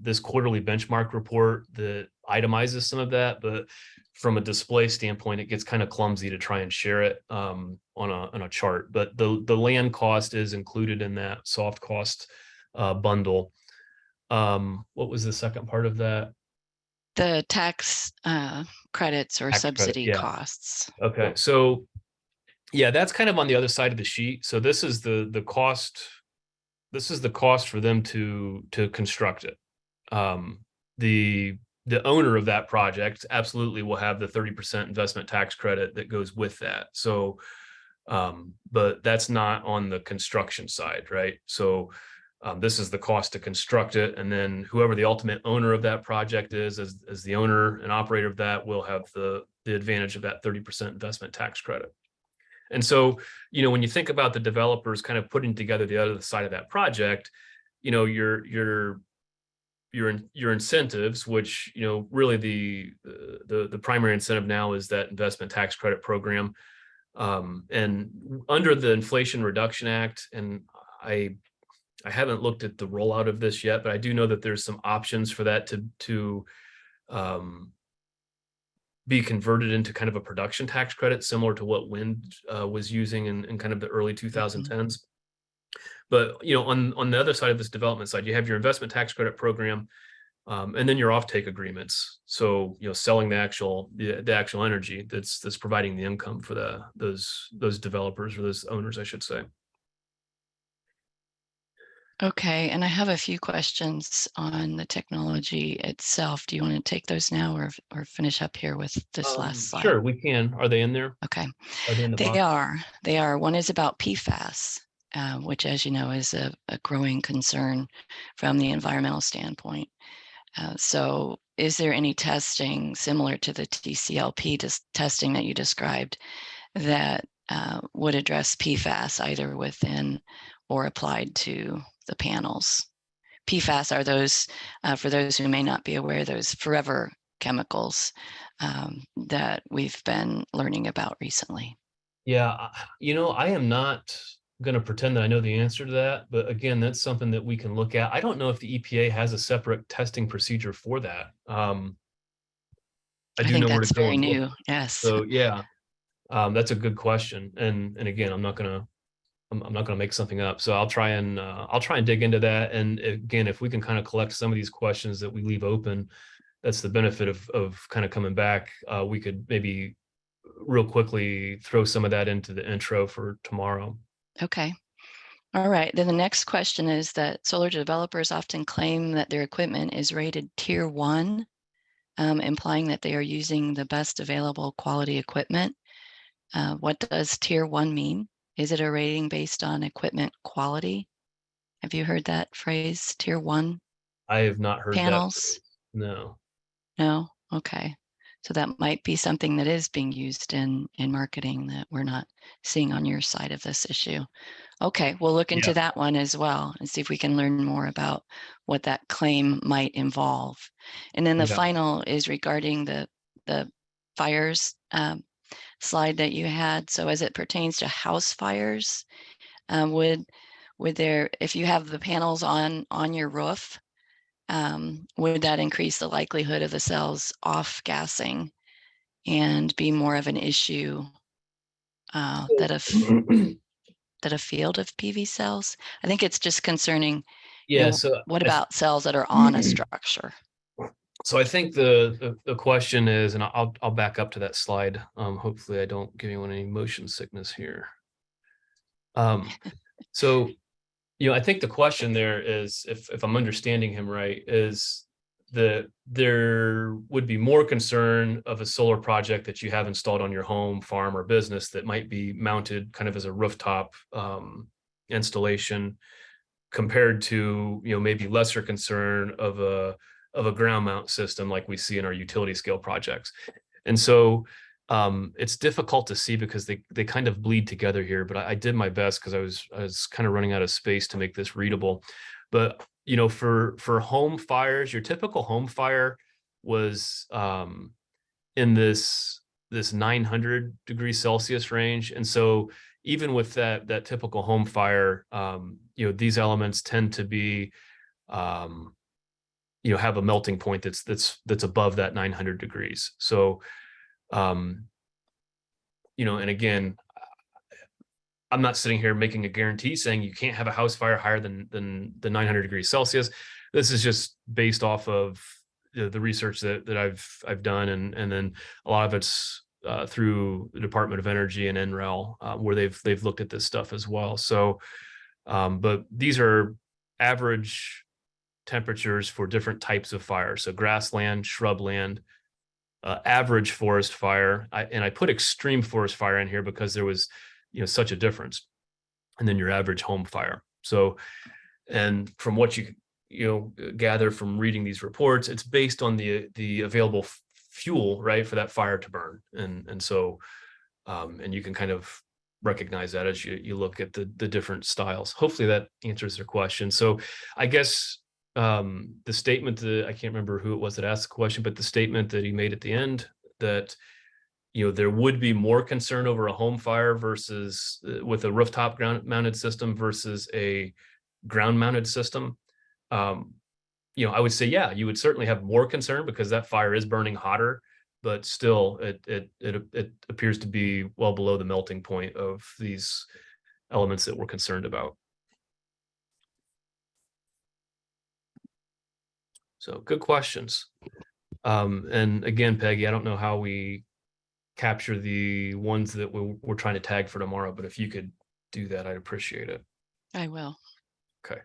this quarterly benchmark report that itemizes some of that, but from a display standpoint, it gets kind of clumsy to try and share it on a chart. But the land cost is included in that soft cost bundle. What was the second part of that? The tax credits or Tax credit, subsidy yeah. costs. Okay, so yeah, that's kind of on the other side of the sheet. So this is the cost. This is the cost for them to construct it. The owner of that project absolutely will have the 30% investment tax credit that goes with that. So, but that's not on the construction side, right? So this is the cost to construct it, and then whoever the ultimate owner of that project is, as the owner and operator of that, will have the advantage of that 30% investment tax credit. And so, when you think about the developers kind of putting together the other side of that project, your incentives, which really the primary incentive now is that investment tax credit program, and under the Inflation Reduction Act, and I haven't looked at the rollout of this yet, but I do know that there's some options for that to be converted into kind of a production tax credit, similar to what wind was using in kind of the early 2010s. But on the other side of this development side, you have your investment tax credit program, and then your offtake agreements. So selling the actual energy that's providing the income for those developers, or those owners, I should say. Okay, and I have a few questions on the technology itself. Do you want to take those now, or finish up here with this last slide? Sure, we can. Are they in there? Okay. Are they in the box? They are. One is about PFAS, which, as you know, is a growing concern from the environmental standpoint. So is there any testing similar to the TCLP testing that you described that would address PFAS either within or applied to the panels? PFAS are those, for those who may not be aware, those forever chemicals that we've been learning about recently. Yeah, I am not going to pretend that I know the answer to that, but again, that's something that we can look at. I don't know if the EPA has a separate testing procedure for that. I do think know where that's to go very and look. new. Yes. So yeah, that's a good question. And again, I'm not gonna make something up. So I'll try and dig into that. And again, if we can kind of collect some of these questions that we leave open, that's the benefit of kind of coming back. We could maybe real quickly throw some of that into the intro for tomorrow. Okay. All right. Then the next question is that solar developers often claim that their equipment is rated Tier 1, implying that they are using the best available quality equipment. What does Tier 1 mean? Is it a rating based on equipment quality? Have you heard that phrase, Tier 1? I have not heard panels? That. No. No? Okay. So that might be something that is being used in marketing that we're not seeing on your side of this issue. Okay, we'll look into that one as well and see if we can learn more about what that claim might involve. And then the final is regarding the fires slide that you had. So as it pertains to house fires, would there, if you have the panels on your roof, would that increase the likelihood of the cells off gassing and be more of an issue that if that a field of PV cells? I think it's just concerning, Yeah, so what about cells that are on a structure? So I think the question is, and I'll back up to that slide. Hopefully I don't give anyone any motion sickness here. So, I think the question there is, if I'm understanding him right, is that there would be more concern of a solar project that you have installed on your home, farm, or business that might be mounted kind of as a rooftop installation, compared to maybe lesser concern of a ground mount system like we see in our utility scale projects. And so it's difficult to see because they kind of bleed together here, but I did my best because I was kind of running out of space to make this readable. But for home fires, your typical home fire was in this 900 degrees Celsius range. And so even with that typical home fire, these elements tend to be have a melting point that's above that 900 degrees. So and again, I'm not sitting here making a guarantee saying you can't have a house fire higher than the 900 degrees Celsius. This is just based off of the research that I've done, and then a lot of it's through the Department of Energy and NREL, where they've looked at this stuff as well. So, but these are average temperatures for different types of fire. So grassland, shrubland, average forest fire. I put extreme forest fire in here because there was such a difference. And then your average home fire. So, and from what you gather from reading these reports, it's based on the available fuel, right, for that fire to burn. And so and you can kind of recognize that as you look at the different styles. Hopefully that answers their question. So I guess the statement that, I can't remember who it was that asked the question, but the statement that he made at the end, that there would be more concern over a home fire versus with a rooftop ground mounted system versus a ground mounted system. I would say, yeah, you would certainly have more concern because that fire is burning hotter, but still it appears to be well below the melting point of these elements that we're concerned about. So good questions. And again, Peggy, I don't know how we capture the ones that we're trying to tag for tomorrow, but if you could do that, I'd appreciate it. I will. Okay.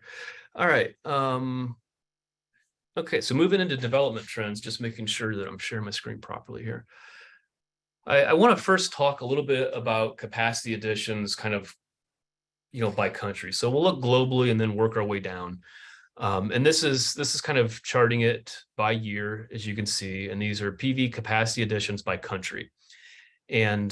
All right. Okay, so moving into development trends, just making sure that I'm sharing my screen properly here. I want to first talk a little bit about capacity additions kind of, by country. So we'll look globally and then work our way down. And this is kind of charting it by year, as you can see, and these are PV capacity additions by country. And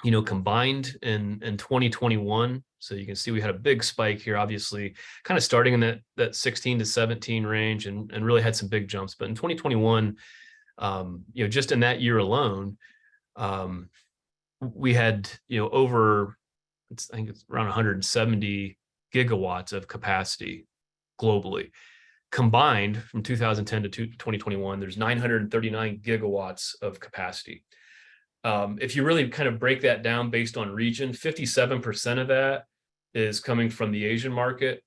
combined in 2021, so you can see we had a big spike here, obviously kind of starting in that 16 to 17 range, and really had some big jumps. But in 2021, just in that year alone, we had over, I think it's around 170 gigawatts of capacity globally. Combined from 2010 to 2021, there's 939 gigawatts of capacity. If you really kind of break that down based on region, 57% of that is coming from the Asian market.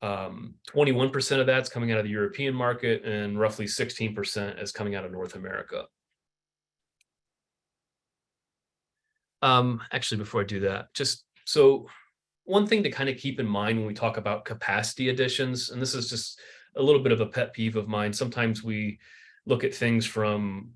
21% of that's coming out of the European market, and roughly 16% is coming out of North America. Actually, before I do that, just so one thing to kind of keep in mind when we talk about capacity additions, and this is just a little bit of a pet peeve of mine. Sometimes we look at things from,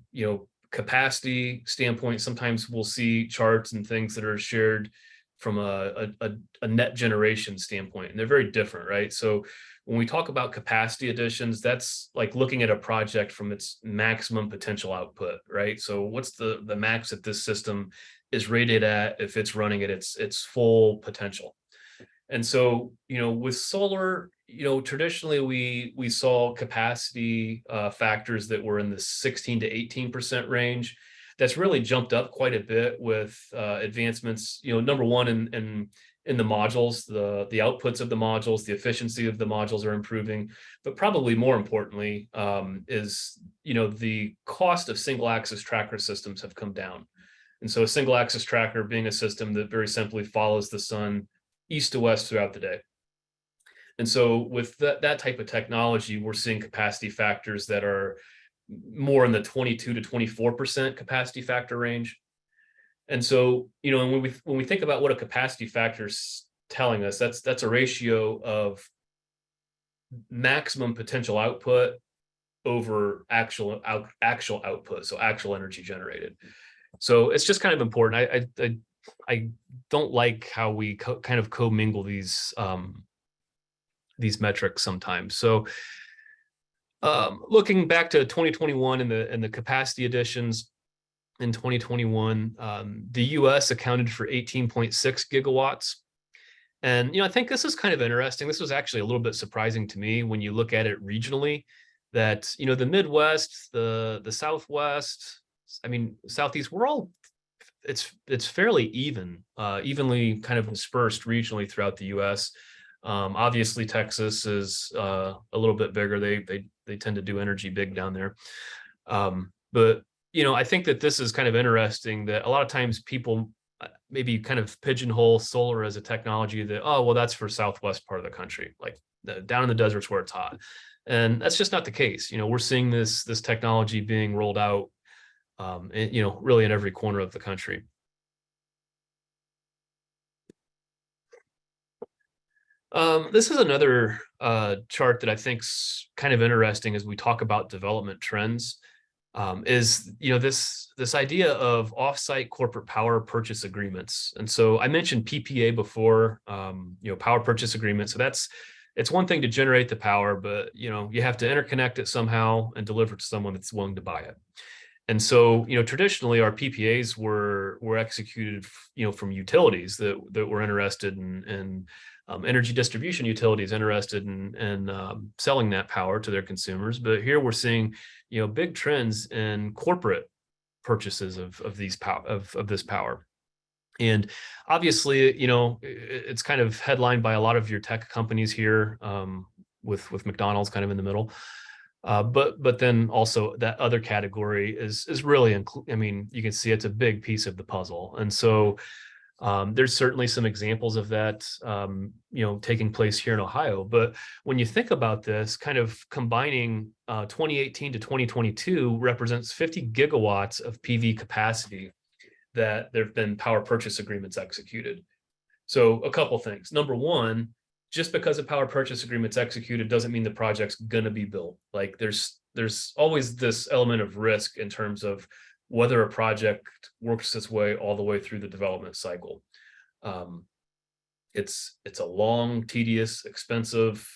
capacity standpoint. Sometimes we'll see charts and things that are shared from a net generation standpoint, and they're very different, right? So when we talk about capacity additions, that's like looking at a project from its maximum potential output, right? So what's the max that this system is rated at if it's running at its full potential? And so, with solar, traditionally we saw capacity factors that were in the 16 to 18% range. That's really jumped up quite a bit with advancements. Number one, in the modules, the outputs of the modules, the efficiency of the modules are improving. But probably more importantly, is the cost of single axis tracker systems have come down. And so a single axis tracker being a system that very simply follows the sun east to west throughout the day. And so with that type of technology, we're seeing capacity factors that are more in the 22 to 24% capacity factor range. And so, when we think about what a capacity factor is telling us, that's a ratio of maximum potential output over actual output, so actual energy generated. So it's just kind of important. I don't like how we kind of commingle these metrics sometimes. So looking back to 2021 and the capacity additions in 2021, the US accounted for 18.6 gigawatts. And, I think this is kind of interesting. This was actually a little bit surprising to me when you look at it regionally, that, the Midwest, the Southwest, Southeast, it's fairly evenly kind of dispersed regionally throughout the US. Obviously Texas is a little bit bigger. They tend to do energy big down there. But I think that this is kind of interesting, that a lot of times people maybe kind of pigeonhole solar as a technology that, oh, well, that's for Southwest part of the country, like down in the deserts where it's hot. And that's just not the case. We're seeing this technology being rolled out, really in every corner of the country. This is another chart that I think's kind of interesting as we talk about development trends. Is this idea of offsite corporate power purchase agreements. And so I mentioned PPA before, power purchase agreement. So it's one thing to generate the power, but you have to interconnect it somehow and deliver it to someone that's willing to buy it. And so traditionally our PPAs were executed from utilities that were interested in energy distribution utilities interested in selling that power to their consumers. But here we're seeing big trends in corporate purchases of these this power. And obviously, it's kind of headlined by a lot of your tech companies here, with McDonald's kind of in the middle. But then also that other category is really, you can see it's a big piece of the puzzle. And so there's certainly some examples of that, taking place here in Ohio. But when you think about this, kind of combining 2018 to 2022 represents 50 gigawatts of PV capacity that there have been power purchase agreements executed. So a couple things. Number one, just because a power purchase agreement's executed doesn't mean the project's going to be built. Like there's always this element of risk in terms of whether a project works its way all the way through the development cycle. It's a long, tedious, expensive,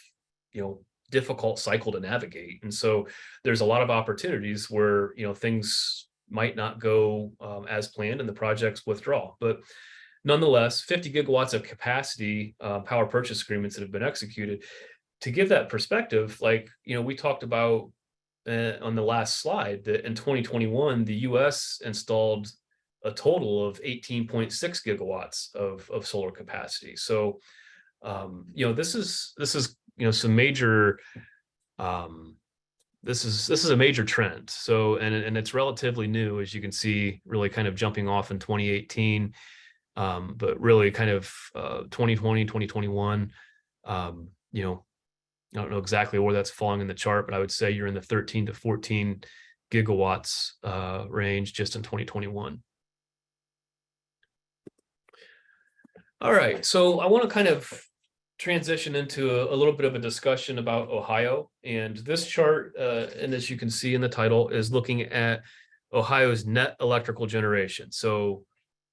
difficult cycle to navigate. And so there's a lot of opportunities where, things might not go as planned and the projects withdraw. But nonetheless, 50 gigawatts of capacity power purchase agreements that have been executed. To give that perspective, we talked about on the last slide that in 2021, the US installed a total of 18.6 gigawatts of solar capacity. So, this is some major, this is a major trend. So, and it's relatively new, as you can see, really kind of jumping off in 2018, but really kind of 2020, 2021, I don't know exactly where that's falling in the chart, but I would say you're in the 13 to 14 gigawatts range just in 2021. All right, so I want to kind of transition into a little bit of a discussion about Ohio. And this chart, and as you can see in the title, is looking at Ohio's net electrical generation. So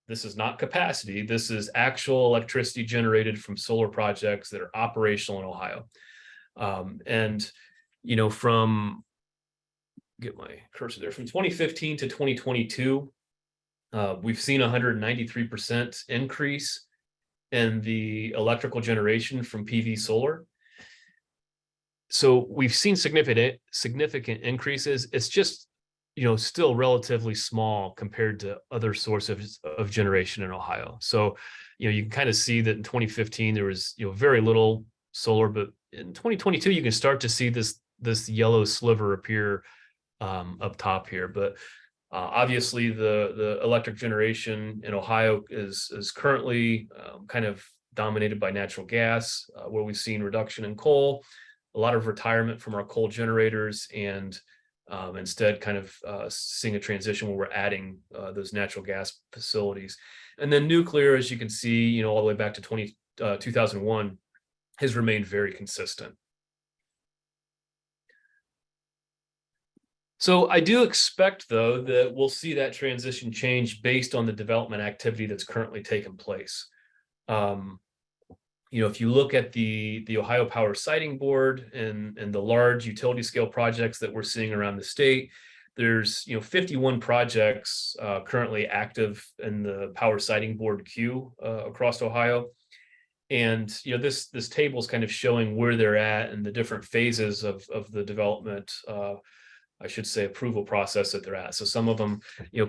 this is not capacity. This is actual electricity generated from solar projects that are operational in Ohio. And, from, get my cursor there, from 2015 to 2022, we've seen 193% increase in the electrical generation from PV solar. So we've seen significant increases. It's just, still relatively small compared to other sources of generation in Ohio. So, you can kind of see that in 2015, there was, very little solar, but in 2022, you can start to see this yellow sliver appear up top here. But Obviously, the electric generation in Ohio is currently kind of dominated by natural gas, where we've seen reduction in coal, a lot of retirement from our coal generators, and instead kind of seeing a transition where we're adding those natural gas facilities. And then nuclear, as you can see, all the way back to 2001, has remained very consistent. So I do expect, though, that we'll see that transition change based on the development activity that's currently taking place. If you look at the Ohio Power Siting Board and the large utility scale projects that we're seeing around the state, there's 51 projects currently active in the Power Siting Board queue across Ohio. And this table is kind of showing where they're at and the different phases of the development, I should say, approval process that they're at. So some of them,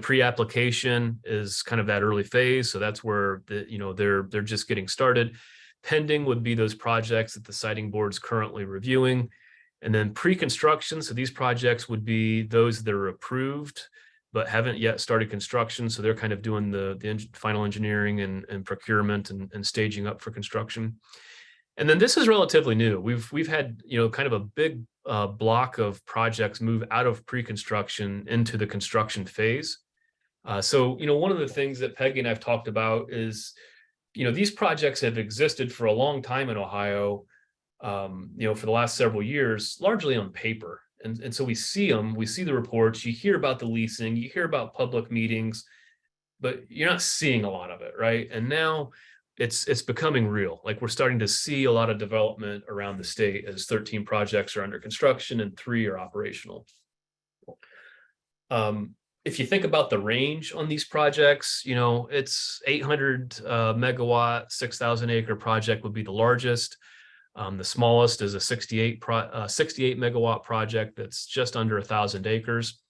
pre-application is kind of that early phase. So that's where they're just getting started. Pending would be those projects that the siting board's currently reviewing. And then pre-construction, so these projects would be those that are approved but haven't yet started construction. So they're kind of doing the final engineering and procurement and staging up for construction. And then this is relatively new. We've had kind of a big block of projects move out of pre-construction into the construction phase. So one of the things that Peggy and I've talked about is these projects have existed for a long time in Ohio, for the last several years, largely on paper. And so we see them, we see the reports, you hear about the leasing, you hear about public meetings, but you're not seeing a lot of it, right? And now it's becoming real. Like, we're starting to see a lot of development around the state as 13 projects are under construction and 3 are operational. If you think about the range on these projects, it's 800 megawatt, 6,000 acre project would be the largest. The smallest is a 68 megawatt project that's just under 1,000 acres.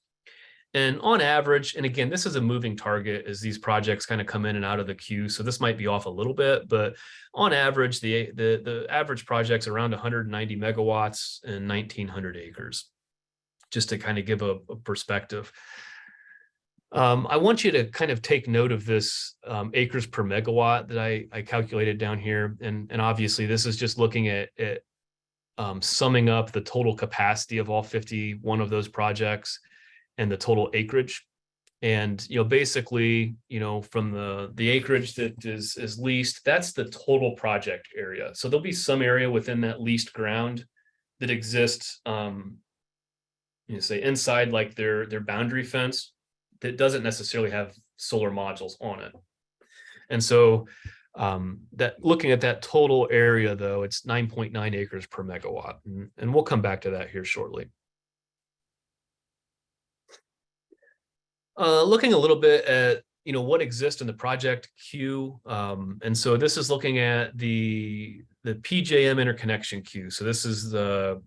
And on average, and again, this is a moving target as these projects kind of come in and out of the queue, so this might be off a little bit, but on average, the average project's around 190 megawatts and 1,900 acres, just to kind of give a perspective. I want you to kind of take note of this acres per megawatt that I calculated down here. And obviously this is just looking at summing up the total capacity of all 51 of those projects and the total acreage. And, basically, from the acreage that is leased, that's the total project area. So there'll be some area within that leased ground that exists, say inside like their boundary fence, that doesn't necessarily have solar modules on it. And so that looking at that total area, though, it's 9.9 acres per megawatt. And we'll come back to that here shortly. Looking a little bit at, what exists in the project queue. And so this is looking at the PJM interconnection queue. So this is the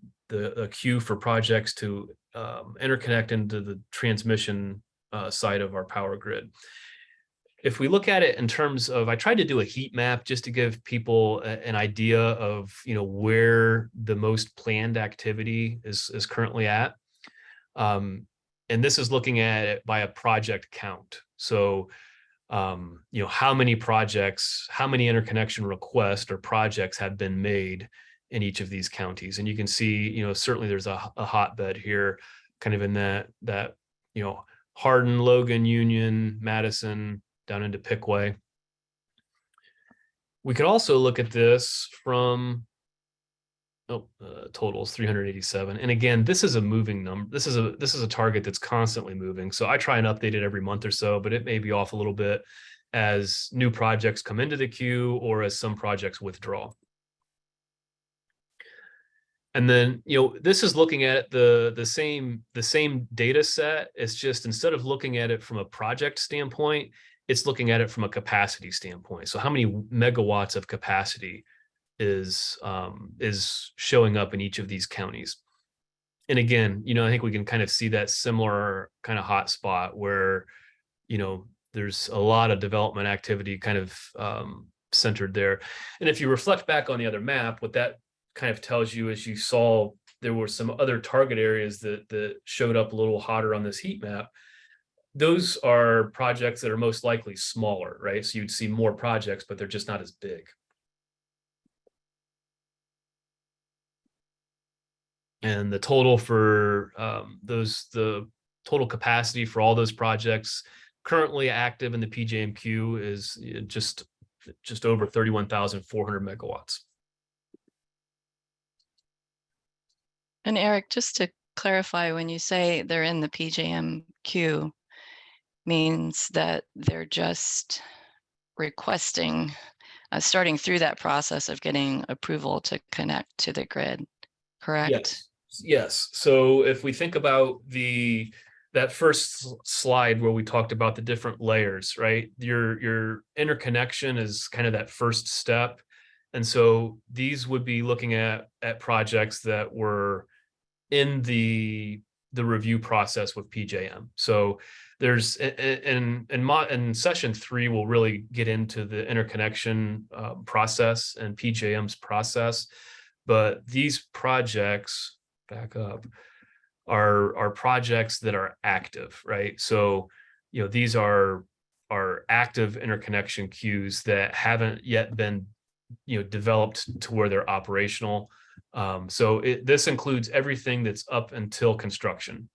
queue for projects to interconnect into the transmission side of our power grid. If we look at it in terms of, I tried to do a heat map just to give people an idea of, where the most planned activity is currently at. And this is looking at it by a project count. So, how many projects, how many interconnection requests or projects have been made in each of these counties. And you can see, certainly there's a hotbed here, kind of in that Hardin, Logan, Union, Madison, down into Pickaway. We could also look at this from totals 387. And again, this is a moving number. This is a target that's constantly moving. So I try and update it every month or so, but it may be off a little bit as new projects come into the queue or as some projects withdraw. And then, this is looking at the same data set. It's just, instead of looking at it from a project standpoint, it's looking at it from a capacity standpoint. So how many megawatts of capacity is showing up in each of these counties? And again, I think we can kind of see that similar kind of hot spot where, there's a lot of development activity kind of centered there. And if you reflect back on the other map, what that kind of tells you is you saw there were some other target areas that showed up a little hotter on this heat map. those are projects that are most likely smaller, right? So you'd see more projects, but they're just not as big. And the total for the total capacity for all those projects currently active in the PJM is just over 31,400 megawatts. And Eric, just to clarify, when you say they're in the PJM queue, means that they're just requesting, starting through that process of getting approval to connect to the grid, correct? Yes. So if we think about that first slide where we talked about the different layers, right? Your interconnection is kind of that first step. And so these would be looking at projects that were in the review process with PJM. So there's in session 3, we'll really get into the interconnection process and PJM's process. But these projects, back up, are projects that are active, right? So, these are active interconnection queues that haven't yet been, developed to where they're operational. So this includes everything that's up until construction.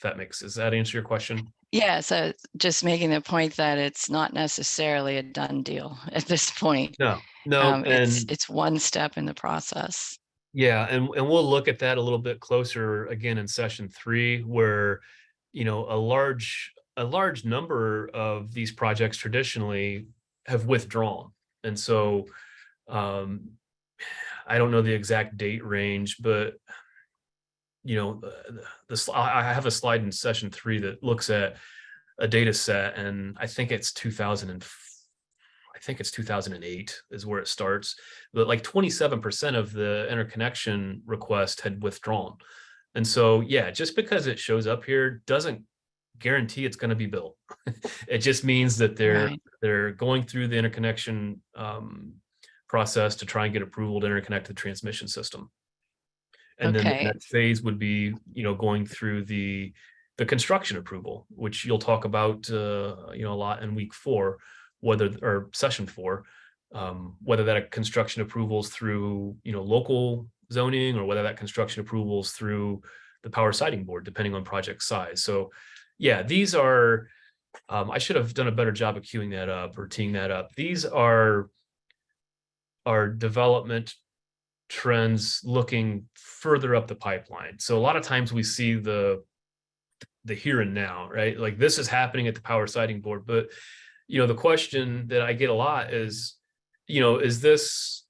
Does that answer your question? Yeah, so just making the point that it's not necessarily a done deal at this point. No, it's one step in the process. Yeah, and we'll look at that a little bit closer again in session 3, where a large number of these projects traditionally have withdrawn, and so I don't know the exact date range, but I have a slide in session 3 that looks at a data set, and I think it's 2008 is where it starts, but like 27% of the interconnection request had withdrawn. And so, yeah, just because it shows up here doesn't guarantee it's going to be built. It just means that they're going through the interconnection process to try and get approval to interconnect the transmission system. And then the next phase would be, going through the construction approval, which you'll talk about, a lot in week 4, or session 4, whether that construction approvals through, local zoning, or whether that construction approvals through the power siting board, depending on project size. So yeah, these are, I should have done a better job of queuing that up or teeing that up. These are development trends looking further up the pipeline. So a lot of times we see the here and now, right? Like this is happening at the power siting board, but the question that I get a lot is, is this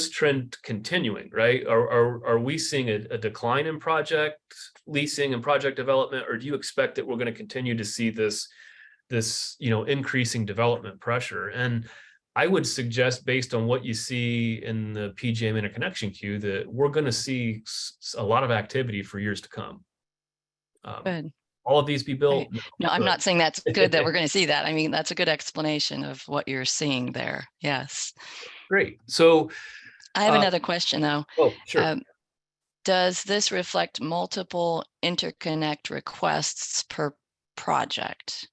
trend continuing, right? Are we seeing a decline in project leasing and project development, or do you expect that we're going to continue to see this increasing development pressure? And I would suggest, based on what you see in the PJM interconnection queue, that we're going to see a lot of activity for years to come. Good. All of these be built? Right. No, I'm not saying that's good that we're going to see that. I mean, that's a good explanation of what you're seeing there. Yes. Great. So I have another question though. Oh, sure. Does this reflect multiple interconnect requests per project?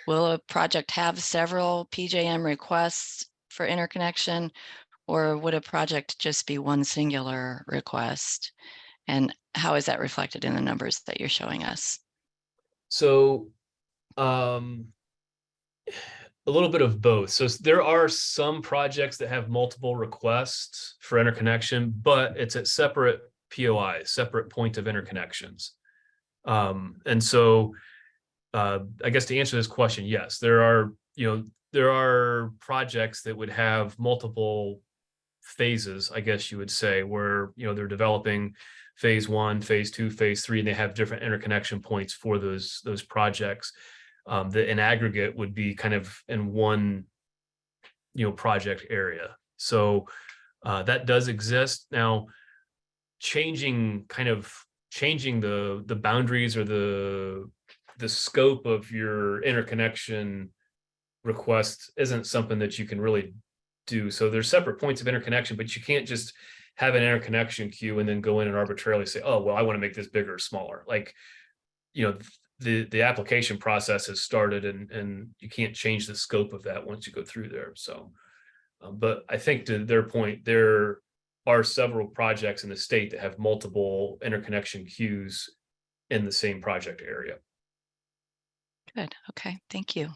Will a project have several PJM requests for interconnection, or would a project just be one singular request? And how is that reflected in the numbers that you're showing us? So a little bit of both. So there are some projects that have multiple requests for interconnection, but it's at separate POIs, separate point of interconnections. And so I guess to answer this question, yes, there are projects that would have multiple phases, I guess you would say, where they're developing phase 1, phase 2, phase 3, and they have different interconnection points for those projects that in aggregate would be kind of in one project area. So that does exist. Now, changing the boundaries or the scope of your interconnection request isn't something that you can really do. So there's separate points of interconnection, but you can't just have an interconnection queue and then go in and arbitrarily say, oh, well, I want to make this bigger or smaller. Like, the application process has started, and you can't change the scope of that once you go through there. So, but I think to their point, there are several projects in the state that have multiple interconnection queues in the same project area. Good. Okay. Thank you.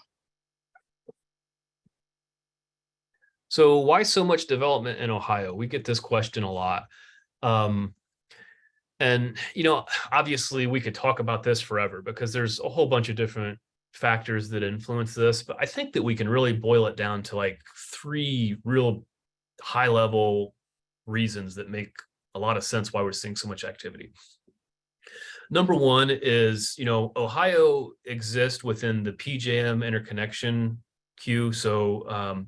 So why so much development in Ohio? We get this question a lot. And, obviously we could talk about this forever because there's a whole bunch of different factors that influence this, but I think that we can really boil it down to like three real high level reasons that make a lot of sense why we're seeing so much activity. Number one is, Ohio exists within the PJM interconnection queue. So,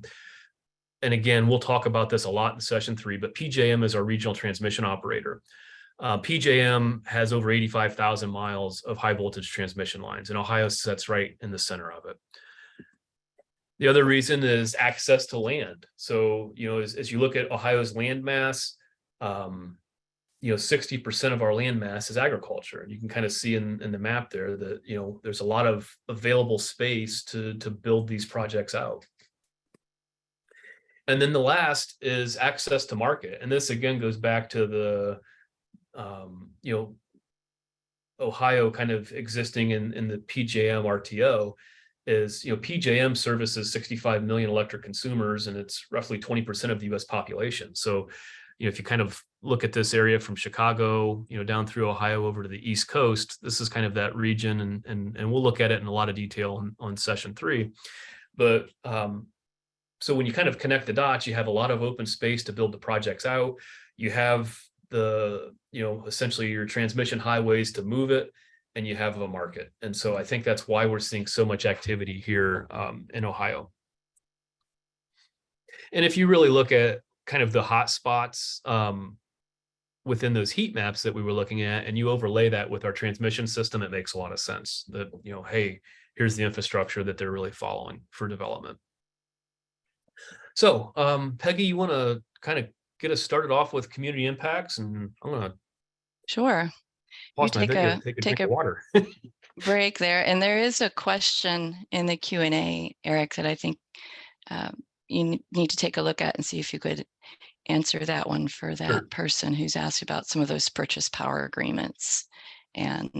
and again, we'll talk about this a lot in session 3, but PJM is our regional transmission operator. PJM has over 85,000 miles of high voltage transmission lines, and Ohio sits right in the center of it. The other reason is access to land. So, as you look at Ohio's land mass, 60% of our land mass is agriculture. And you can kind of see in the map there that, there's a lot of available space to build these projects out. And then the last is access to market. And this again goes back to the, Ohio kind of existing in the PJM RTO is, PJM services 65 million electric consumers, and it's roughly 20% of the US population. So, if you kind of look at this area from Chicago, down through Ohio over to the East Coast, this is kind of that region, and we'll look at it in a lot of detail on session 3. But so when you kind of connect the dots, you have a lot of open space to build the projects out. You have the, essentially your transmission highways to move it, and you have a market. And so I think that's why we're seeing so much activity here in Ohio. And if you really look at kind of the hot spots within those heat maps that we were looking at, and you overlay that with our transmission system, it makes a lot of sense that, hey, here's the infrastructure that they're really following for development. So, Peggy, you want to kind of get us started off with community impacts, and I'm going to Sure. pause my video, take a drink of water. Break there. And there is a question in the Q&A, Eric, that I think you need to take a look at and see if you could answer that one for that Sure. person who's asked about some of those purchase power agreements and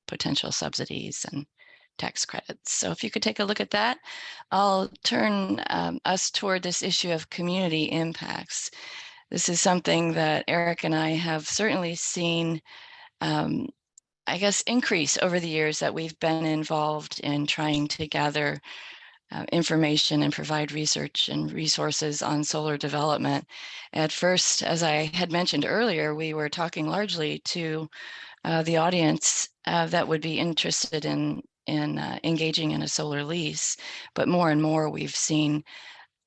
potential subsidies and tax credits. So if you could take a look at that, I'll turn us toward this issue of community impacts. This is something that Eric and I have certainly seen, I guess, increase over the years that we've been involved in trying to gather information and provide research and resources on solar development. At first, as I had mentioned earlier, we were talking largely to the audience that would be interested in engaging in a solar lease, but more and more we've seen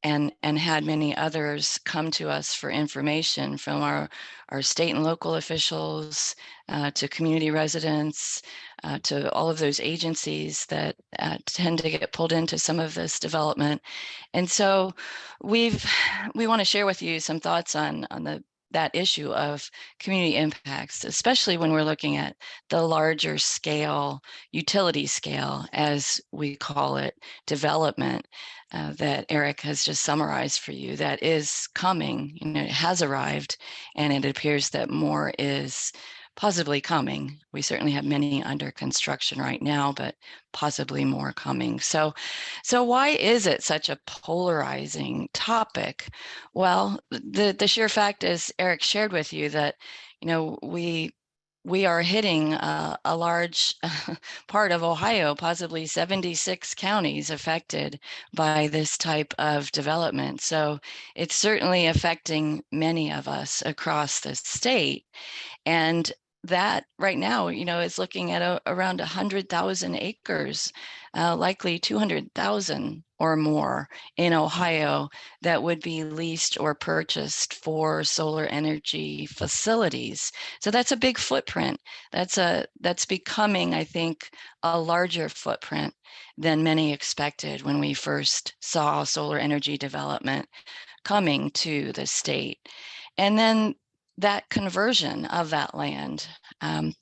and had many others come to us for information, from our state and local officials to community residents, to all of those agencies that tend to get pulled into some of this development. And so we want to share with you some thoughts on that issue of community impacts, especially when we're looking at the larger scale, utility scale, as we call it, development that Eric has just summarized for you, that is coming. It has arrived, and it appears that more is possibly coming. We certainly have many under construction right now, but possibly more coming. So why is it such a polarizing topic? Well, the sheer fact, as Eric shared with you, that we are hitting a large part of Ohio, possibly 76 counties affected by this type of development. So it's certainly affecting many of us across the state. And that right now, is looking at around 100,000 acres, likely 200,000 or more in Ohio that would be leased or purchased for solar energy facilities. So that's a big footprint. That's becoming, I think, a larger footprint than many expected when we first saw solar energy development coming to the state. And then that conversion of that land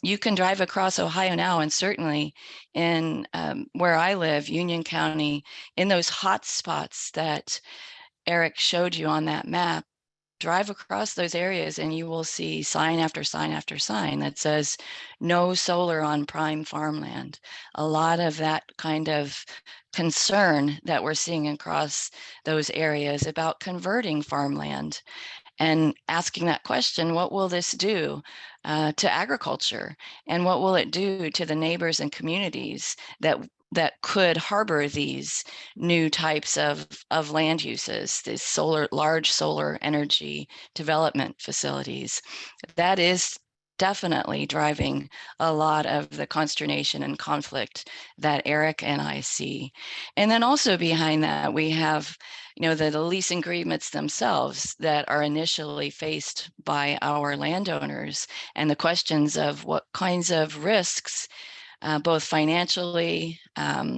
You can drive across Ohio now, and certainly in where I live, Union County, in those hot spots that Eric showed you on that map, drive across those areas and you will see sign after sign after sign that says no solar on prime farmland. A lot of that kind of concern that we're seeing across those areas about converting farmland and asking that question, what will this do to agriculture? And what will it do to the neighbors and communities that could harbor these new types of land uses, these large solar energy development facilities? That is definitely driving a lot of the consternation and conflict that Eric and I see. And then also behind that, we have the lease agreements themselves that are initially faced by our landowners, and the questions of what kinds of risks, both financially,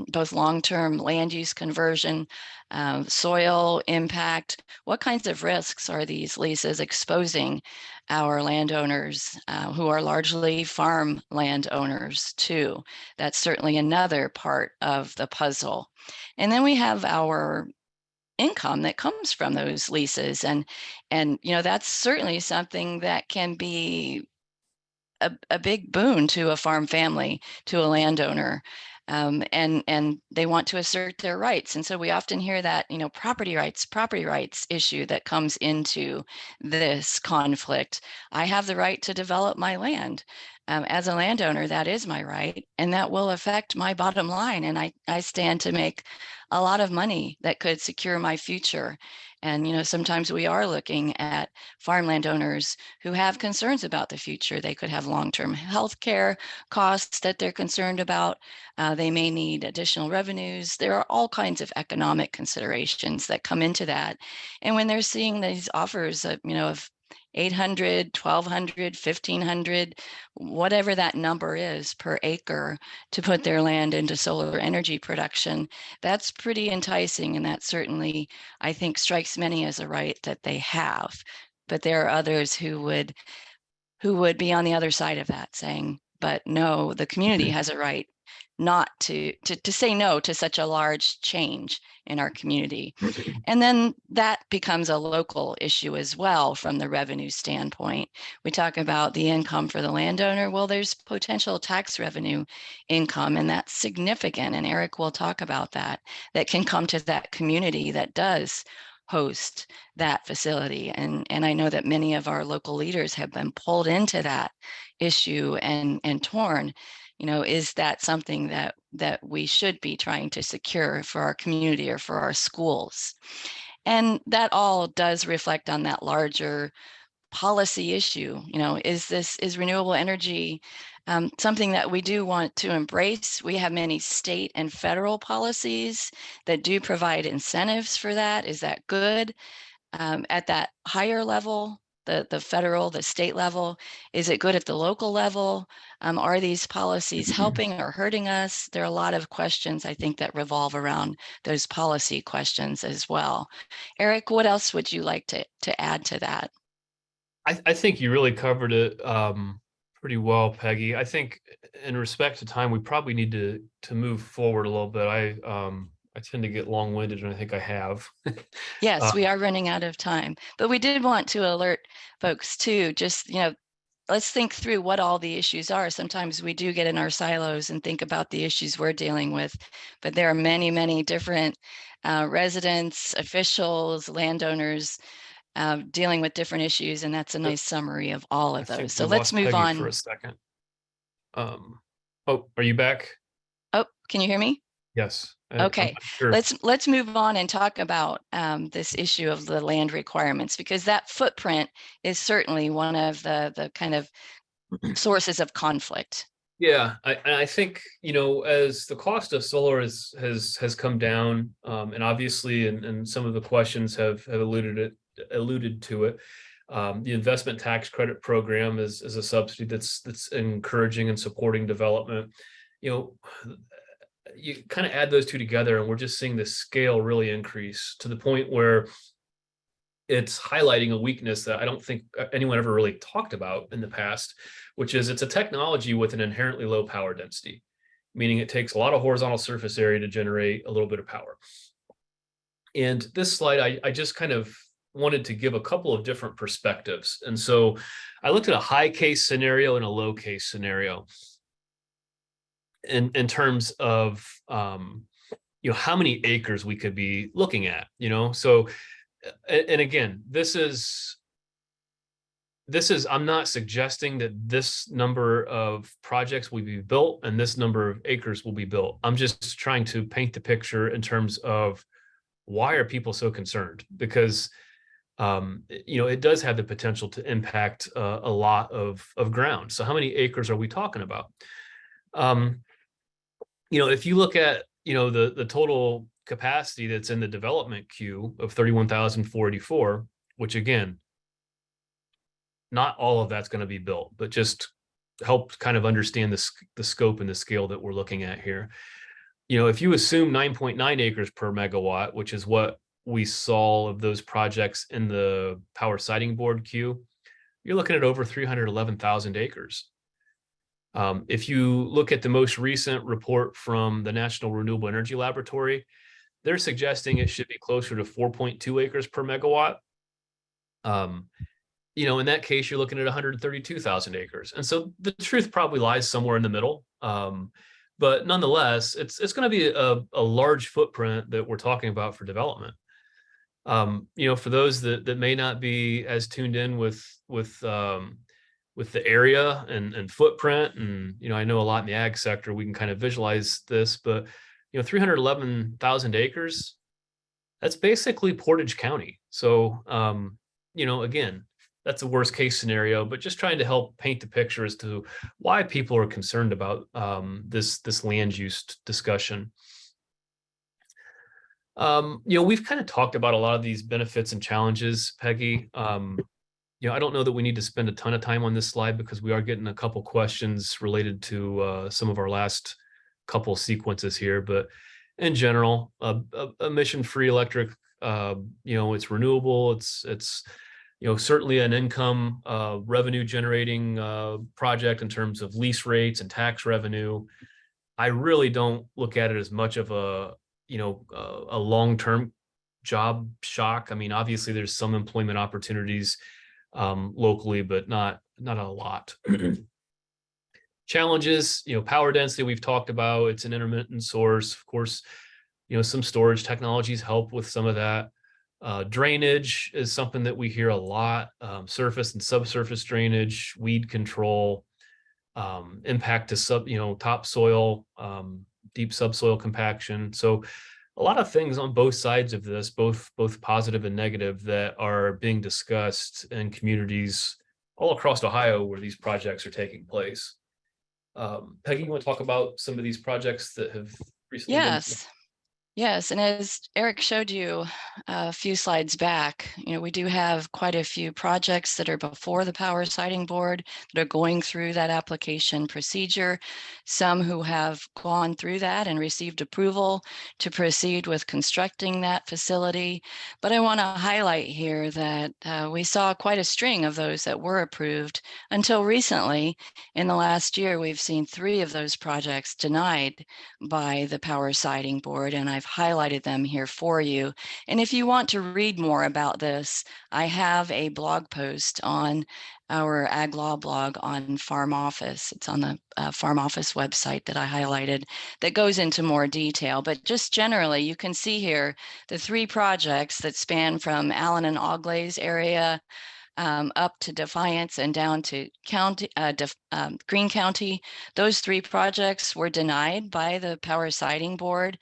both long-term land use conversion, soil impact, what kinds of risks are these leases exposing our landowners who are largely farm landowners to? That's certainly another part of the puzzle. And then we have our income that comes from those leases, and that's certainly something that can be a big boon to a farm family, to a landowner, and they want to assert their rights. And so we often hear that property rights issue that comes into this conflict. I have the right to develop my land. As a landowner, that is my right, and that will affect my bottom line. And I stand to make a lot of money that could secure my future. And sometimes we are looking at farmland owners who have concerns about the future. They could have long-term health care costs that they're concerned about. They may need additional revenues. There are all kinds of economic considerations that come into that. And when they're seeing these offers of 800, 1,200, 1,500, whatever that number is per acre to put their land into solar energy production, that's pretty enticing. And that certainly, I think, strikes many as a right that they have. But there are others who would be on the other side of that, saying, but no, the community has a right not to say no to such a large change in our community. And then that becomes a local issue as well from the revenue standpoint. We talk about the income for the landowner. Well, there's potential tax revenue income, and that's significant. And Eric will talk about that can come to that community that does host that facility. And I know that many of our local leaders have been pulled into that issue and torn. Is that something that we should be trying to secure for our community or for our schools? And that all does reflect on that larger policy issue. Is renewable energy something that we do want to embrace? We have many state and federal policies that do provide incentives for that. Is that good? At that higher level, the federal, the state level, is it good at the local level? Are these policies helping or hurting us? There are a lot of questions, I think, that revolve around those policy questions as well. Eric, what else would you like to add to that? I think you really covered it pretty well, Peggy. I think in respect to time, we probably need to move forward a little bit. I tend to get long-winded, and I think I have. Yes, we are running out of time, but we did want to alert folks too, just, let's think through what all the issues are. Sometimes we do get in our silos and think about the issues we're dealing with, but there are many, many different residents, officials, landowners dealing with different issues, and that's a nice summary of all of those. So let's move on for a second. Oh, are you back? Oh, can you hear me? Yes. Okay, sure. let's move on and talk about this issue of the land requirements, because that footprint is certainly one of the kind of sources of conflict. Yeah, I think as the cost of solar has come down, and obviously, and some of the questions have alluded to it. The investment tax credit program is a subsidy that's encouraging and supporting development. You kind of add those two together, and we're just seeing the scale really increase to the point where it's highlighting a weakness that I don't think anyone ever really talked about in the past, which is it's a technology with an inherently low power density, meaning it takes a lot of horizontal surface area to generate a little bit of power. And this slide, I just kind of wanted to give a couple of different perspectives. And so I looked at a high case scenario and a low case scenario in terms of, how many acres we could be looking at, so, and again, this is, I'm not suggesting that this number of projects will be built and this number of acres will be built. I'm just trying to paint the picture in terms of why are people so concerned? Because it does have the potential to impact a lot of ground. So how many acres are we talking about? If you look at the total capacity that's in the development queue of 31,484, which again, not all of that's going to be built, but just help kind of understand the scope and the scale that we're looking at here. If you assume 9.9 acres per megawatt, which is what we saw of those projects in the power siting board queue, you're looking at over 311,000 acres. If you look at the most recent report from the National Renewable Energy Laboratory, they're suggesting it should be closer to 4.2 acres per megawatt. In that case, you're looking at 132,000 acres. And so the truth probably lies somewhere in the middle. But nonetheless, it's going to be a large footprint that we're talking about for development. For those that may not be as tuned in with the area and footprint, and I know a lot in the ag sector, we can kind of visualize this, but 311,000 acres, that's basically Portage County. So again, that's a worst case scenario, but just trying to help paint the picture as to why people are concerned about this land use discussion. We've kind of talked about a lot of these benefits and challenges, Peggy. I don't know that we need to spend a ton of time on this slide because we are getting a couple questions related to some of our last couple sequences here. But in general, emission-free electric, it's renewable. It's certainly an income revenue generating project in terms of lease rates and tax revenue. I really don't look at it as much of a long-term job shock. I mean, obviously there's some employment opportunities locally, but not a lot. Challenges, power density we've talked about. It's an intermittent source. Of course, some storage technologies help with some of that. Drainage is something that we hear a lot. Surface and subsurface drainage, weed control, impact to topsoil, deep subsoil compaction. So a lot of things on both sides of this, both positive and negative, that are being discussed in communities all across Ohio where these projects are taking place. Peggy, you want to talk about some of these projects that have recently been? Yes, and as Eric showed you a few slides back, we do have quite a few projects that are before the Power Siting Board that are going through that application procedure. Some who have gone through that and received approval to proceed with constructing that facility. But I want to highlight here that we saw quite a string of those that were approved until recently. In the last year, we've seen 3 of those projects denied by the Power Siting Board, and I've highlighted them here for you. And if you want to read more about this, I have a blog post on our Ag Law blog on Farm Office. It's on the Farm Office website that I highlighted that goes into more detail. But just generally, you can see here the 3 projects that span from Allen and Auglaize area up to Defiance and down to Greene County. Those 3 projects were denied by the Power Siting Board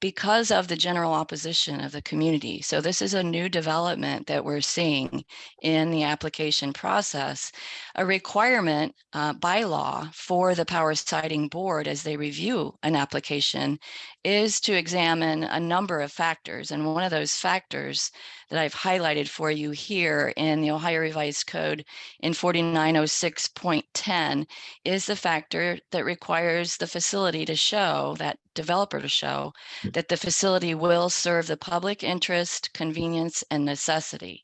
because of the general opposition of the community. So this is a new development that we're seeing in the application process. A requirement by law for the Power Siting Board as they review an application is to examine a number of factors. And one of those factors that I've highlighted for you here in the Ohio Revised Code in 4906.10 is the factor that requires the facility to show, that developer to show, that the facility will serve the public interest, convenience, and necessity.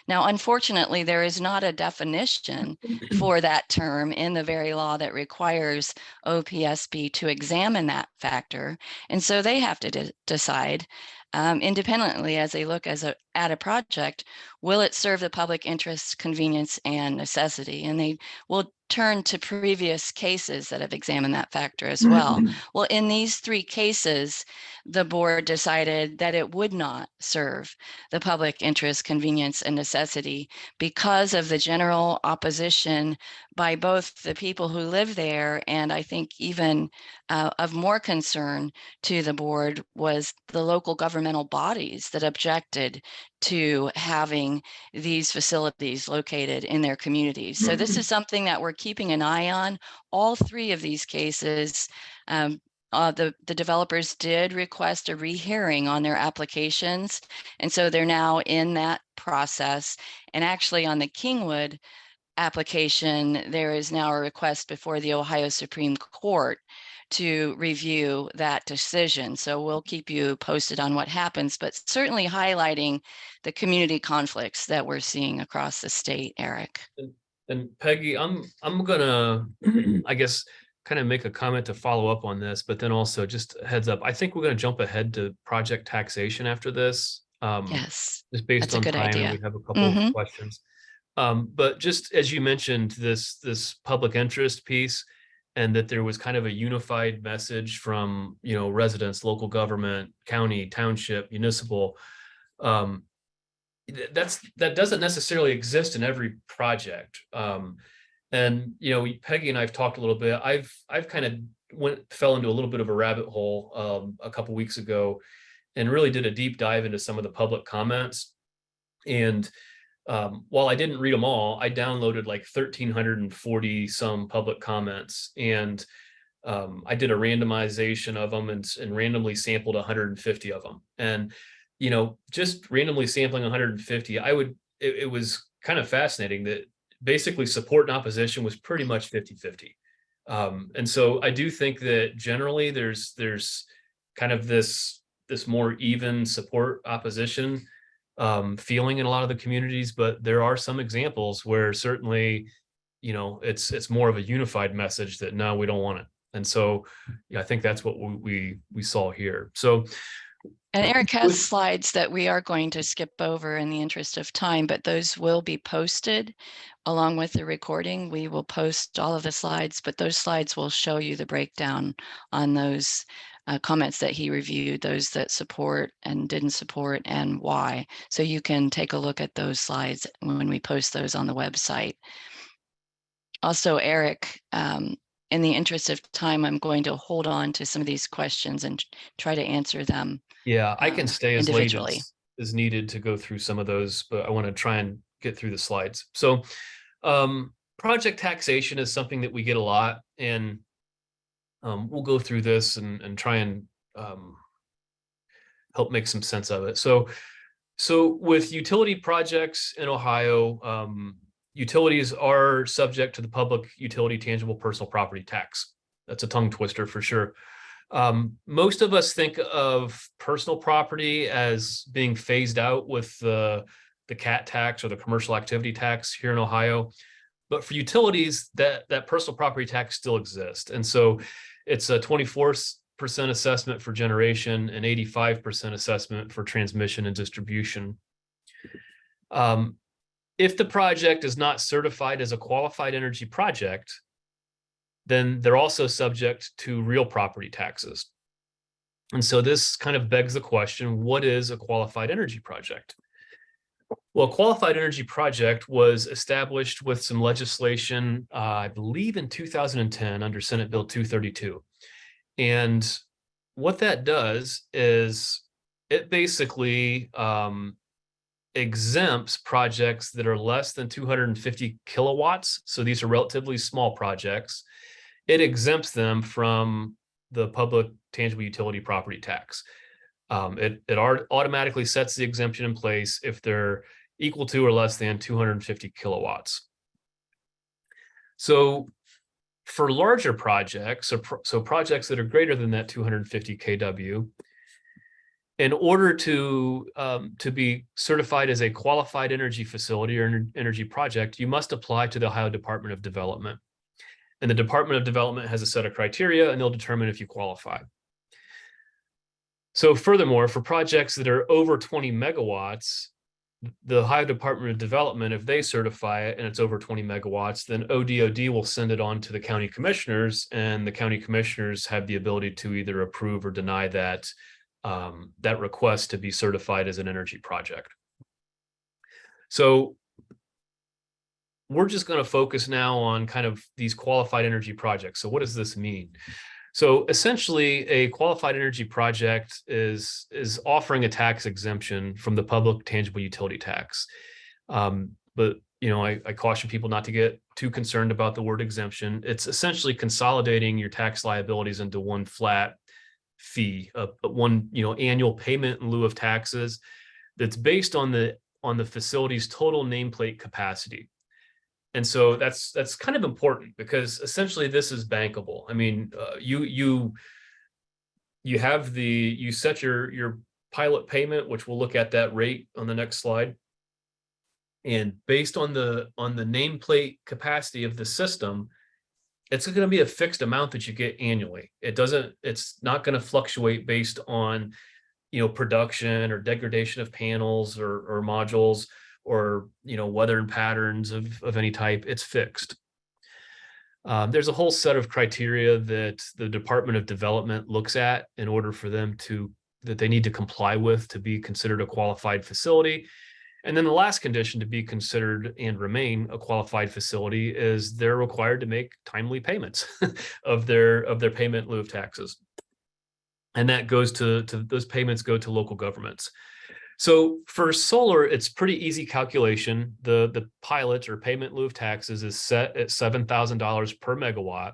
Now, unfortunately, there is not a definition for that term in the very law that requires OPSB to examine that factor. And so they have to decide independently as they look at a project, will it serve the public interest, convenience, and necessity? And they will turn to previous cases that have examined that factor as well. Well, in these three cases, the board decided that it would not serve the public interest, convenience, and necessity because of the general opposition by both the people who live there, and I think even of more concern to the board was the local governmental bodies that objected to having these facilities located in their communities. So this is something that we're keeping an eye on. All three of these cases, the developers did request a rehearing on their applications. And so they're now in that process. And actually on the Kingwood application, there is now a request before the Ohio Supreme Court to review that decision. So we'll keep you posted on what happens, but certainly highlighting the community conflicts that we're seeing across the state, Eric. And Peggy, I'm gonna, I guess, kind of make a comment to follow up on this, but then also just a heads up. I think we're gonna jump ahead to project taxation after this. Yes, just based that's a on good time, idea. and we have a couple of questions. But just as you mentioned, this public interest piece, and that there was kind of a unified message from, you know, residents, local government, county, township, municipal. That doesn't necessarily exist in every project. And you know, Peggy and I've talked a little bit. I've kind of fell into a little bit of a rabbit hole a couple weeks ago, and really did a deep dive into some of the public comments. And while I didn't read them all, I downloaded like 1,340 some public comments, and I did a randomization of them and randomly sampled 150 of them. And you know, just randomly sampling 150, it was kind of fascinating that basically support and opposition was pretty much 50-50. And so I do think that generally there's kind of this more even support opposition feeling in a lot of the communities, but there are some examples where certainly, you know, it's more of a unified message that no, we don't want it. And so yeah, I think that's what we saw here. So, and Eric has slides that we are going to skip over in the interest of time, but those will be posted along with the recording. We will post all of the slides, but those slides will show you the breakdown on those comments that he reviewed, those that support and didn't support, and why. So you can take a look at those slides when we post those on the website. Also, Eric, in the interest of time, I'm going to hold on to some of these questions and try to answer them. Yeah, I can stay as late as needed to go through some of those, but I want to try and get through the slides. So project taxation is something that we get a lot, and we'll go through this and try and help make some sense of it. So with utility projects in Ohio, utilities are subject to the Public Utility Tangible Personal Property Tax. That's a tongue twister for sure. Most of us think of personal property as being phased out with the CAT tax or the commercial activity tax here in Ohio. But for utilities, that personal property tax still exists. And so it's a 24% assessment for generation and 85% assessment for transmission and distribution. If the project is not certified as a qualified energy project, then they're also subject to real property taxes. And so this kind of begs the question, what is a qualified energy project? Well, a qualified energy project was established with some legislation, I believe in 2010 under Senate Bill 232. And what that does is it basically exempts projects that are less than 250 kilowatts. So these are relatively small projects. It exempts them from the public tangible utility property tax. It automatically sets the exemption in place if they're equal to or less than 250 kilowatts. So for larger projects, so projects that are greater than that 250 kW, in order to be certified as a qualified energy facility or energy project, you must apply to the Ohio Department of Development. And the Department of Development has a set of criteria, and they'll determine if you qualify. So furthermore, for projects that are over 20 megawatts, the Ohio Department of Development, if they certify it and it's over 20 megawatts, then ODOD will send it on to the county commissioners, and the county commissioners have the ability to either approve or deny that that request to be certified as an energy project. So we're just going to focus now on kind of these qualified energy projects. So what does this mean? So essentially, a qualified energy project is offering a tax exemption from the public tangible utility tax. But I caution people not to get too concerned about the word exemption. It's essentially consolidating your tax liabilities into one flat fee, one annual payment in lieu of taxes that's based on the facility's total nameplate capacity. And so that's kind of important, because essentially this is bankable. I mean, you set your pilot payment, which we'll look at that rate on the next slide. And based on the nameplate capacity of the system, it's going to be a fixed amount that you get annually. It's not going to fluctuate based on, production or degradation of panels or modules, or weather and patterns of any type. It's fixed. There's a whole set of criteria that the Department of Development looks at in order for them that they need to comply with to be considered a qualified facility. And then the last condition to be considered and remain a qualified facility is they're required to make timely payments of their payment in lieu of taxes. And that goes to those payments go to local governments. So for solar, it's pretty easy calculation. The pilot or payment in lieu of taxes is set at $7,000 per megawatt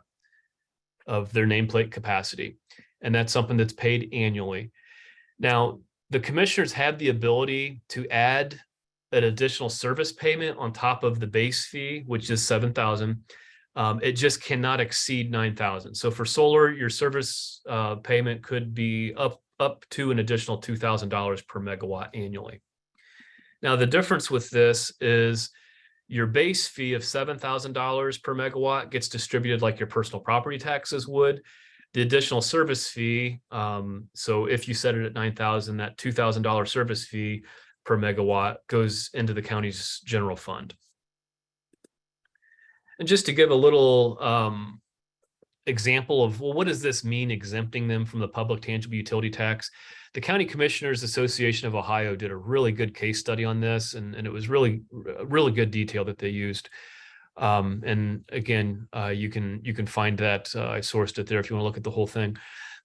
of their nameplate capacity. And that's something that's paid annually. Now, the commissioners have the ability to add an additional service payment on top of the base fee, which is $7,000. It just cannot exceed $9,000. So for solar, your service payment could be up to an additional $2,000 per megawatt annually. Now, the difference with this is your base fee of $7,000 per megawatt gets distributed like your personal property taxes would. The additional service fee, so if you set it at $9,000, that $2,000 service fee per megawatt goes into the county's general fund. And just to give a little example of, well, what does this mean, exempting them from the public tangible utility tax? The County Commissioners Association of Ohio did a really good case study on this, and it was really good detail that they used. And again, you can find that. I sourced it there if you want to look at the whole thing.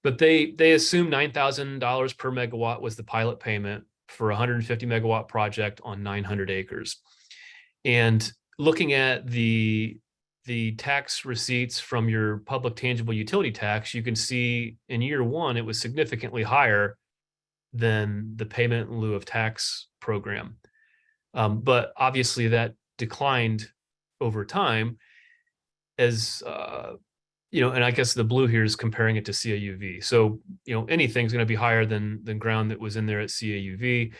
But they assumed $9,000 per megawatt was the pilot payment for a 150 megawatt project on 900 acres. And looking at the tax receipts from your public tangible utility tax, you can see in year one, it was significantly higher than the payment in lieu of tax program. But obviously that declined over time as, and I guess the blue here is comparing it to CAUV. So, anything's going to be higher than ground that was in there at CAUV.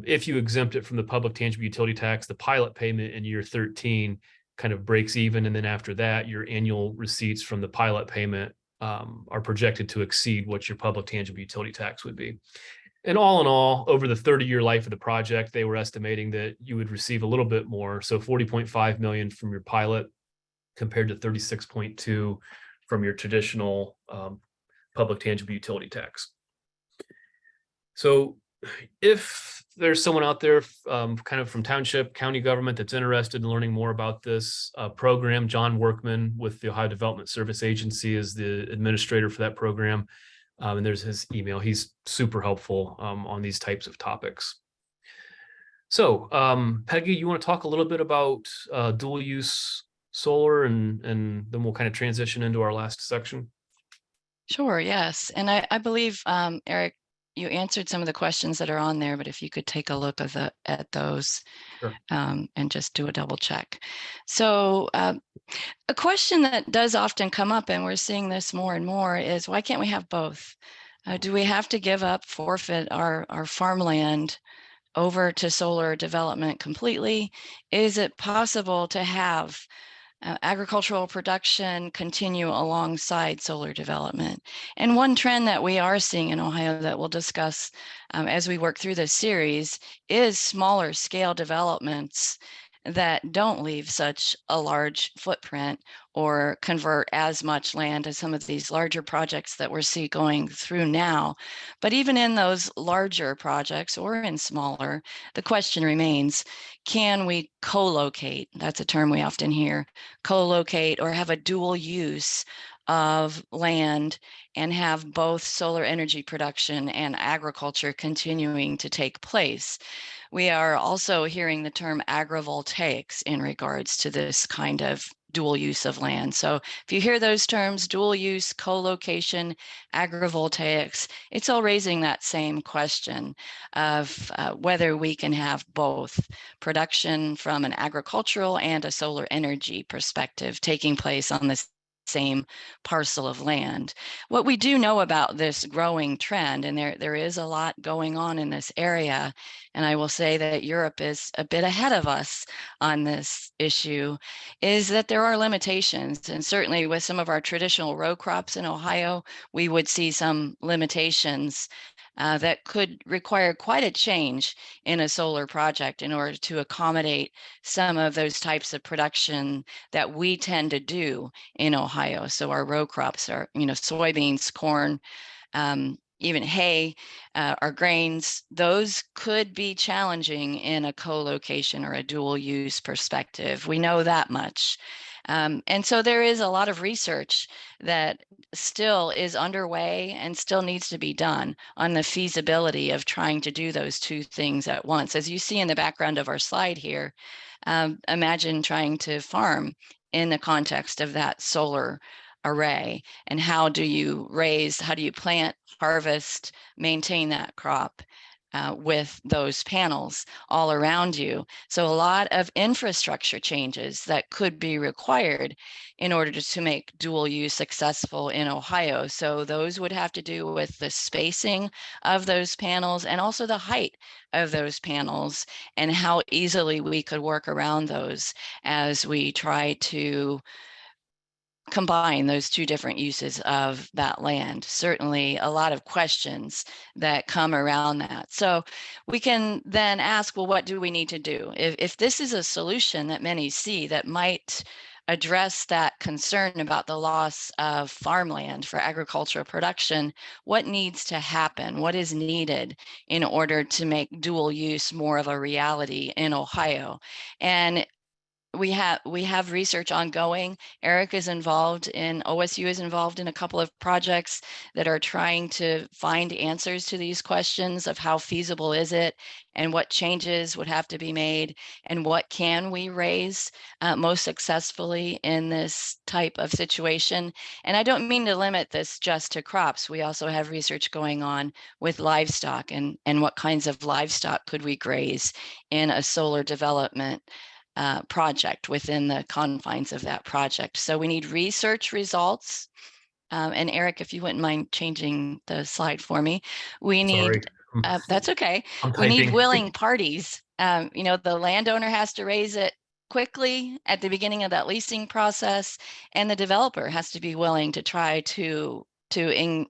If you exempt it from the public tangible utility tax, the pilot payment in year 13 kind of breaks even. And then after that, your annual receipts from the pilot payment are projected to exceed what your public tangible utility tax would be. And all in all, over the 30-year life of the project, they were estimating that you would receive a little bit more. So $40.5 million from your pilot compared to $36.2 from your traditional public tangible utility tax. So if there's someone out there kind of from township, county government that's interested in learning more about this program, John Workman with the Ohio Development Service Agency is the administrator for that program. And there's his email. He's super helpful on these types of topics. So Peggy, you want to talk a little bit about dual use solar, and then we'll kind of transition into our last section? Sure, yes. And I believe, Eric, you answered some of the questions that are on there, but if you could take a look at those. Sure. And just do a double check. So a question that does often come up, and we're seeing this more and more, is why can't we have both? Do we have to give up, forfeit our farmland over to solar development completely? Is it possible to have agricultural production continue alongside solar development? And one trend that we are seeing in Ohio that we'll discuss as we work through this series is smaller scale developments that don't leave such a large footprint or convert as much land as some of these larger projects that we're going through now. But even in those larger projects or in smaller, the question remains, can we co-locate? That's a term we often hear, co-locate or have a dual use of land and have both solar energy production and agriculture continuing to take place. We are also hearing the term agrivoltaics in regards to this kind of dual use of land. So if you hear those terms, dual use, co-location, agrivoltaics, it's all raising that same question of whether we can have both production from an agricultural and a solar energy perspective taking place on this same parcel of land. What we do know about this growing trend, and there is a lot going on in this area, and I will say that Europe is a bit ahead of us on this issue, is that there are limitations. And certainly with some of our traditional row crops in Ohio, we would see some limitations that could require quite a change in a solar project in order to accommodate some of those types of production that we tend to do in Ohio. So our row crops are, soybeans, corn, even hay, our grains, those could be challenging in a co-location or a dual use perspective. We know that much. And so there is a lot of research that still is underway and still needs to be done on the feasibility of trying to do those two things at once. As you see in the background of our slide here, imagine trying to farm in the context of that solar array, and how do you plant, harvest, maintain that crop with those panels all around you. So a lot of infrastructure changes that could be required in order to make dual use successful in Ohio. So those would have to do with the spacing of those panels and also the height of those panels and how easily we could work around those as we try to combine those two different uses of that land. Certainly a lot of questions that come around that. So we can then ask, well, what do we need to do? If this is a solution that many see that might address that concern about the loss of farmland for agricultural production, what needs to happen? What is needed in order to make dual use more of a reality in Ohio? And we have research ongoing. Eric is involved in, OSU is involved in a couple of projects that are trying to find answers to these questions of how feasible is it and what changes would have to be made and what can we raise most successfully in this type of situation. And I don't mean to limit this just to crops. We also have research going on with livestock and what kinds of livestock could we graze in a solar development project within the confines of that project. So we need research results. And Eric, if you wouldn't mind changing the slide for me, we Sorry, need, that's okay. I'm We need typing. willing parties. The landowner has to raise it quickly at the beginning of that leasing process, and the developer has to be willing to try to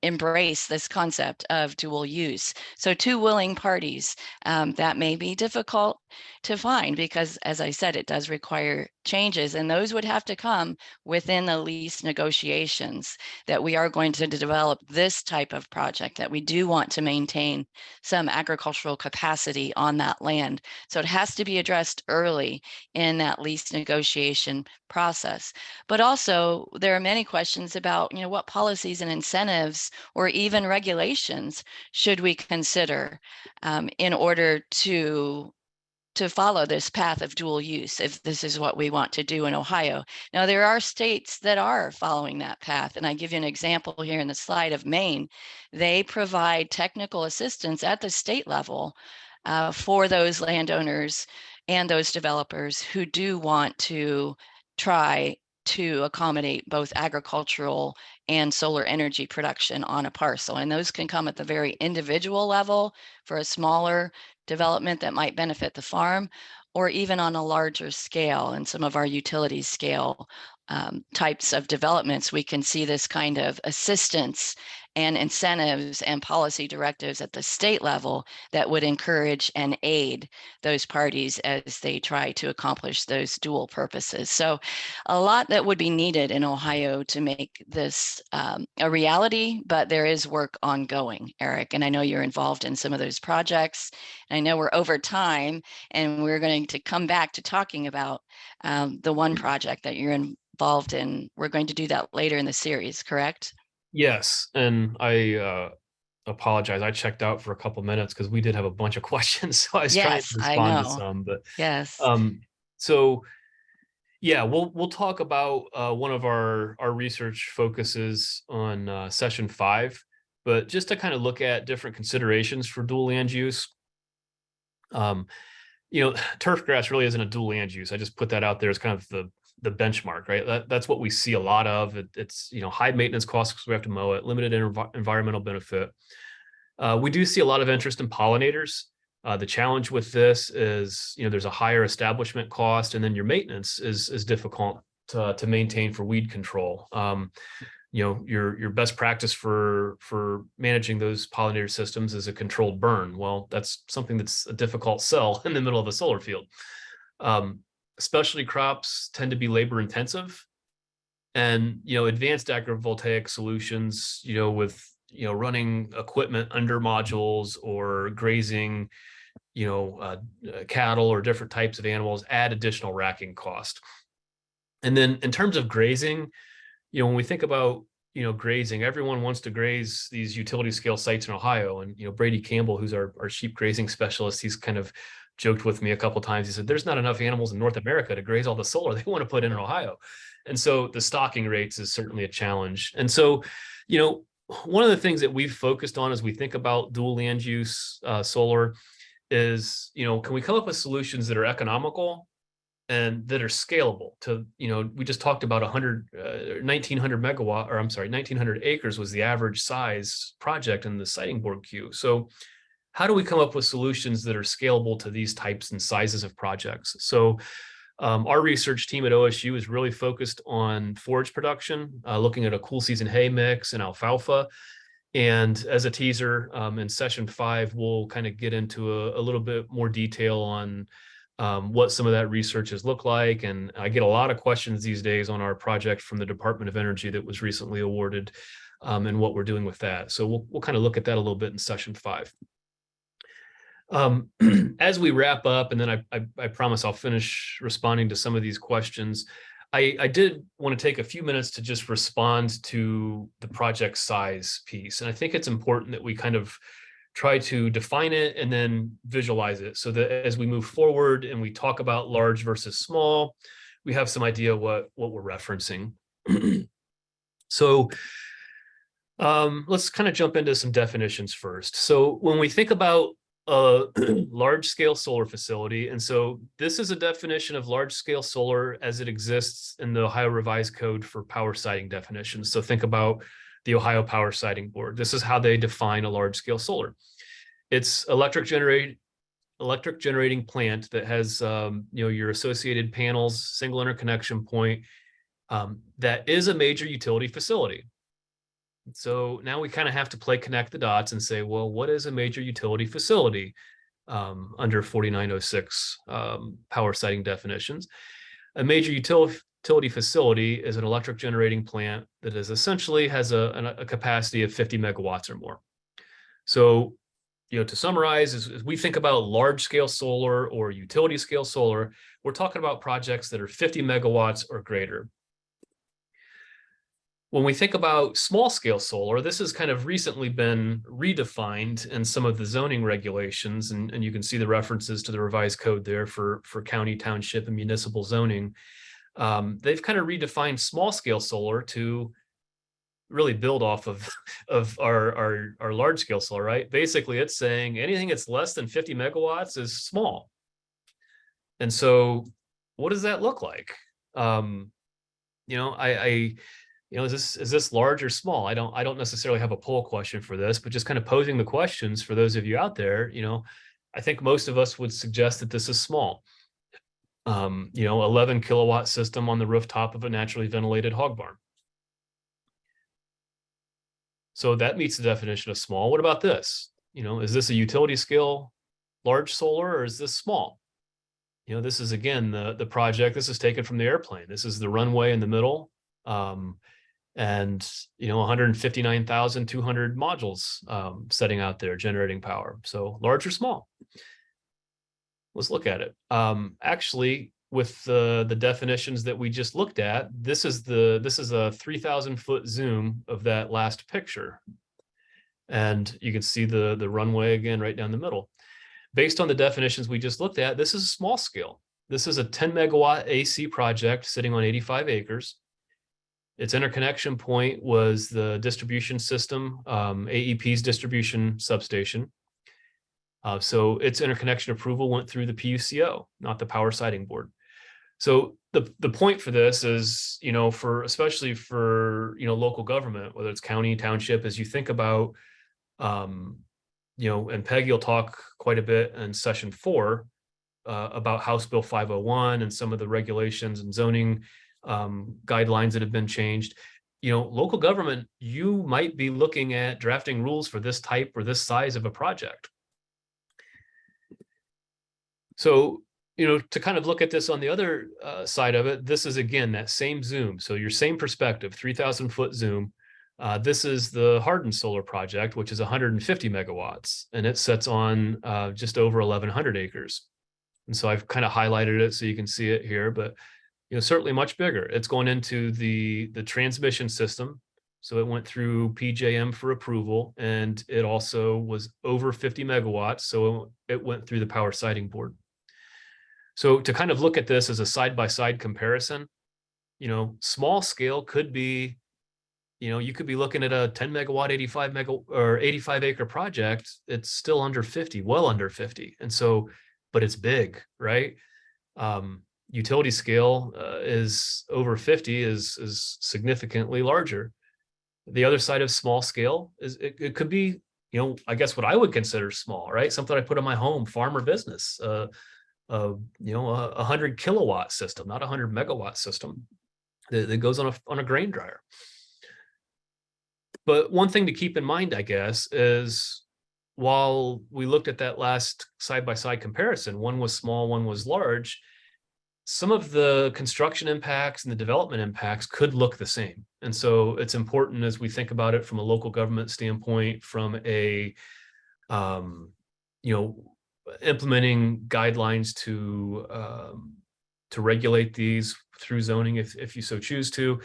embrace this concept of dual use. So two willing parties, that may be difficult to find because, as I said, it does require changes, and those would have to come within the lease negotiations, that we are going to develop this type of project, that we do want to maintain some agricultural capacity on that land. So it has to be addressed early in that lease negotiation process. But also there are many questions about, what policies and incentives or even regulations should we consider in order to follow this path of dual use, if this is what we want to do in Ohio. Now, there are states that are following that path, and I give you an example here in the slide of Maine. They provide technical assistance at the state level for those landowners and those developers who do want to try to accommodate both agricultural and solar energy production on a parcel. And those can come at the very individual level for a smaller development that might benefit the farm, or even on a larger scale. And some of our utility scale types of developments, we can see this kind of assistance and incentives and policy directives at the state level that would encourage and aid those parties as they try to accomplish those dual purposes. So a lot that would be needed in Ohio to make this a reality, but there is work ongoing, Eric, and I know you're involved in some of those projects. And I know we're over time, and we're going to come back to talking about the one project that you're involved in. We're going to do that later in the series, correct? Yes, and I apologize. I checked out for a couple minutes because we did have a bunch of questions, so I was trying to Yes, I respond to know. some. But Yes. so yeah, we'll talk about one of our research focuses on session 5, but just to kind of look at different considerations for dual land use. Turf grass really isn't a dual land use. I just put that out there as kind of the benchmark, right? That's what we see a lot of. It's high maintenance costs because we have to mow it, limited environmental benefit. We do see a lot of interest in pollinators. The challenge with this is, there's a higher establishment cost, and then your maintenance is difficult to maintain for weed control. Your best practice for managing those pollinator systems is a controlled burn. Well, that's something that's a difficult sell in the middle of a solar field. Specialty crops tend to be labor intensive, and advanced agrivoltaic solutions, with running equipment under modules or grazing, cattle or different types of animals add additional racking cost. And then in terms of grazing, when we think about grazing, everyone wants to graze these utility scale sites in Ohio. And Brady Campbell, who's our sheep grazing specialist, he's kind of joked with me a couple of times. He said, there's not enough animals in North America to graze all the solar they want to put in Ohio. And so the stocking rates is certainly a challenge. And so, one of the things that we've focused on as we think about dual land use solar is, can we come up with solutions that are economical and that are scalable to, we just talked about 1900 megawatt, or I'm sorry, 1900 acres was the average size project in the siting board queue. So how do we come up with solutions that are scalable to these types and sizes of projects? So our research team at OSU is really focused on forage production, looking at a cool season hay mix and alfalfa. And as a teaser, in session 5, we'll kind of get into a little bit more detail on what some of that research has looked like. And I get a lot of questions these days on our project from the Department of Energy that was recently awarded, and what we're doing with that. So we'll kind of look at that a little bit in session 5. As we wrap up, and then I promise I'll finish responding to some of these questions. I did want to take a few minutes to just respond to the project size piece. And I think it's important that we kind of try to define it and then visualize it so that as we move forward and we talk about large versus small, we have some idea what we're referencing. So let's kind of jump into some definitions first. So when we think about a large scale solar facility, and so this is a definition of large scale solar as it exists in the Ohio Revised Code for power siting definitions. So think about the Ohio Power Siting Board. This is how they define a large scale solar. It's electric generating plant that has your associated panels, single interconnection point, that is a major utility facility. So now we kind of have to connect the dots and say, well, what is a major utility facility under 4906 power siting definitions? A major utility facility is an electric generating plant that is essentially has a capacity of 50 megawatts or more. So, to summarize, as we think about large scale solar or utility scale solar, we're talking about projects that are 50 megawatts or greater. When we think about small scale solar, this has kind of recently been redefined in some of the zoning regulations, and you can see the references to the revised code there for county, township, and municipal zoning. They've kind of redefined small scale solar to really build off of our large scale solar, right? Basically, it's saying anything that's less than 50 megawatts is small. And so what does that look like? is this large or small? I don't necessarily have a poll question for this, but just kind of posing the questions for those of you out there, I think most of us would suggest that this is small. 11 kilowatt system on the rooftop of a naturally ventilated hog barn. So that meets the definition of small. What about this? Is this a utility scale large solar, or is this small? This is, again, the project. This is taken from the airplane. This is the runway in the middle. And 159,200 modules setting out there generating power. So large or small? Let's look at it. Actually, with the definitions that we just looked at, this is a 3,000-foot zoom of that last picture. And you can see the runway again right down the middle. Based on the definitions we just looked at, this is a small scale. This is a 10 megawatt AC project sitting on 85 acres. Its interconnection point was the distribution system, AEP's distribution substation. So its interconnection approval went through the PUCO, not the Power Siting Board. So the point for this is, especially for local government, whether it's county, township, as you think about, and Peggy will talk quite a bit in session 4 about House Bill 501 and some of the regulations and zoning guidelines that have been changed. Local government, you might be looking at drafting rules for this type or this size of a project. So, to kind of look at this on the other side of it, this is, again, that same zoom. So your same perspective, 3,000-foot zoom. This is the Hardin Solar Project, which is 150 megawatts, and it sits on just over 1,100 acres. And so I've kind of highlighted it so you can see it here, but certainly much bigger. It's going into the transmission system. So it went through PJM for approval, and it also was over 50 megawatts. So it went through the Power Siting Board. So to kind of look at this as a side-by-side comparison, small scale could be, you could be looking at a 10 megawatt, 85 acre project. It's still under 50, well under 50. And so, but it's big, right? Utility scale is over 50 is significantly larger. The other side of small scale is it could be, I guess what I would consider small, right? Something I put in my home, farm or business, a 100 kilowatt system, not a 100 megawatt system that goes on a grain dryer. But one thing to keep in mind, I guess, is while we looked at that last side-by-side comparison, one was small, one was large, some of the construction impacts and the development impacts could look the same. And so it's important as we think about it from a local government standpoint, from a, implementing guidelines to regulate these through zoning, if you so choose to,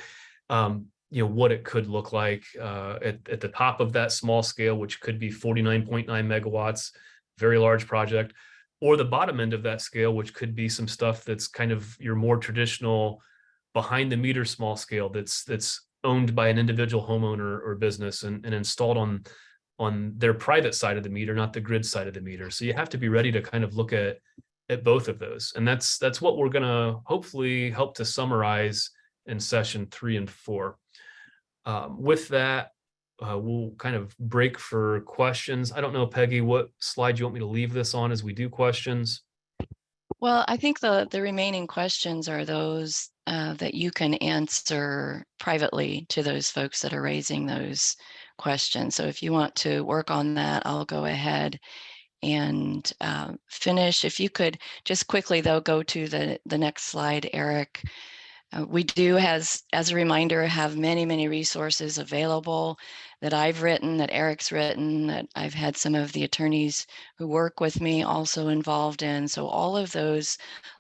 what it could look like at the top of that small scale, which could be 49.9 megawatts, very large project, or the bottom end of that scale, which could be some stuff that's kind of your more traditional behind the meter small scale that's owned by an individual homeowner or business and installed on their private side of the meter, not the grid side of the meter. So you have to be ready to kind of look at both of those. And that's what we're going to hopefully help to summarize in session 3 and 4. With that, we'll kind of break for questions. I don't know, Peggy, what slide you want me to leave this on as we do questions? Well, I think the remaining questions are those that you can answer privately to those folks that are raising those questions. So if you want to work on that, I'll go ahead and finish. If you could just quickly, though, go to the next slide, Eric. We do, as a reminder, have many resources available that I've written, that Eric's written, that I've had some of the attorneys who work with me also involved in. So all of those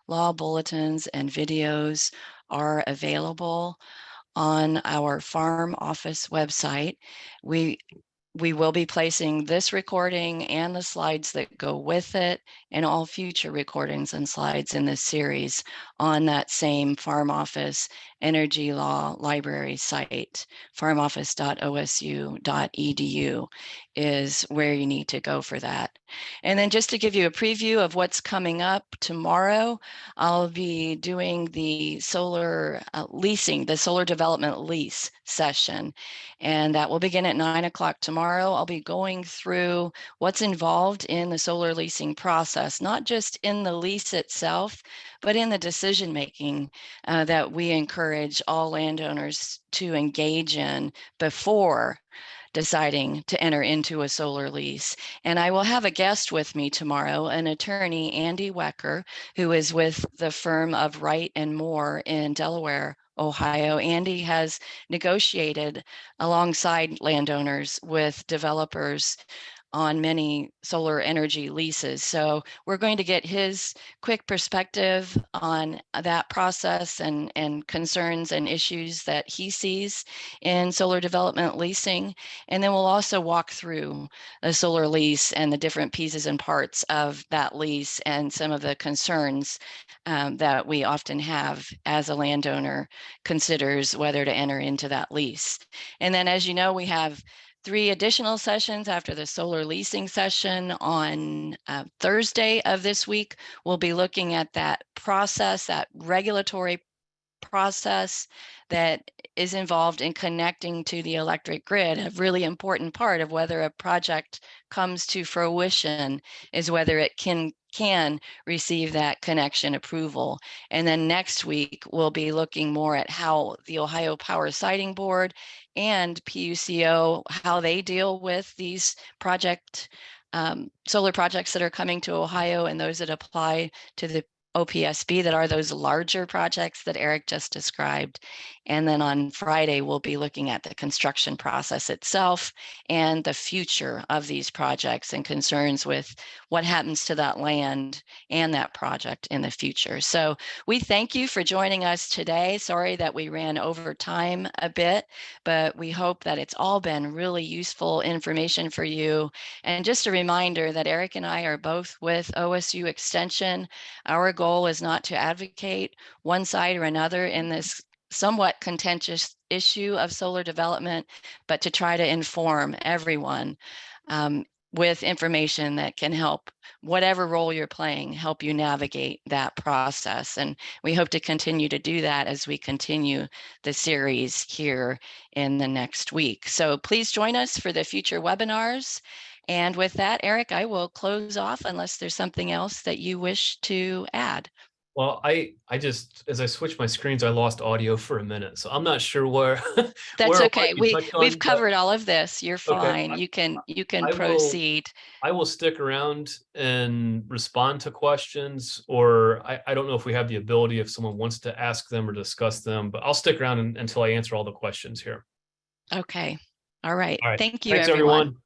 law bulletins and videos are available on our farm office website. We will be placing this recording and the slides that go with it and all future recordings and slides in this series on that same farm office energy law library site. farmoffice.osu.edu is where you need to go for that. And then just to give you a preview of what's coming up tomorrow, I'll be doing the solar leasing, the solar development lease session. And that will begin at 9 o'clock tomorrow. I'll be going through what's involved in the solar leasing process, not just in the lease itself, but in the decision making that we encourage all landowners to engage in before deciding to enter into a solar lease. And I will have a guest with me tomorrow, an attorney, Andy Wecker, who is with the firm of Wright and Moore in Delaware, Ohio. Andy has negotiated alongside landowners with developers on many solar energy leases. So we're going to get his quick perspective on that process and concerns and issues that he sees in solar development leasing. And then we'll also walk through the solar lease and the different pieces and parts of that lease and some of the concerns that we often have as a landowner considers whether to enter into that lease. And then, as you know, we have 3 additional sessions after the solar leasing session on Thursday of this week. We'll be looking at that process, that regulatory process that is involved in connecting to the electric grid. A really important part of whether a project comes to fruition is whether it can receive that connection approval. And then next week, we'll be looking more at how the Ohio Power Siting Board and PUCO, how they deal with these solar projects that are coming to Ohio and those that apply to the OPSB, that are those larger projects that Eric just described. And then on Friday, we'll be looking at the construction process itself and the future of these projects and concerns with what happens to that land and that project in the future. So we thank you for joining us today. Sorry that we ran over time a bit, but we hope that it's all been really useful information for you. And just a reminder that Eric and I are both with OSU Extension. Our goal is not to advocate one side or another in this somewhat contentious issue of solar development, but to try to inform everyone with information that can help, whatever role you're playing, help you navigate that process. And we hope to continue to do that as we continue the series here in the next week. So please join us for the future webinars. And with that, Eric, I will close off unless there's something else that you wish to add. Well, I just, as I switched my screens, I lost audio for a minute, so I'm not sure where. That's where okay. We've covered all of this. You're Okay, fine. You can I proceed. I will stick around and respond to questions, or I don't know if we have the ability if someone wants to ask them or discuss them, but I'll stick around until I answer all the questions here. Okay. All right. All right. Thank you, Thanks, everyone. everyone.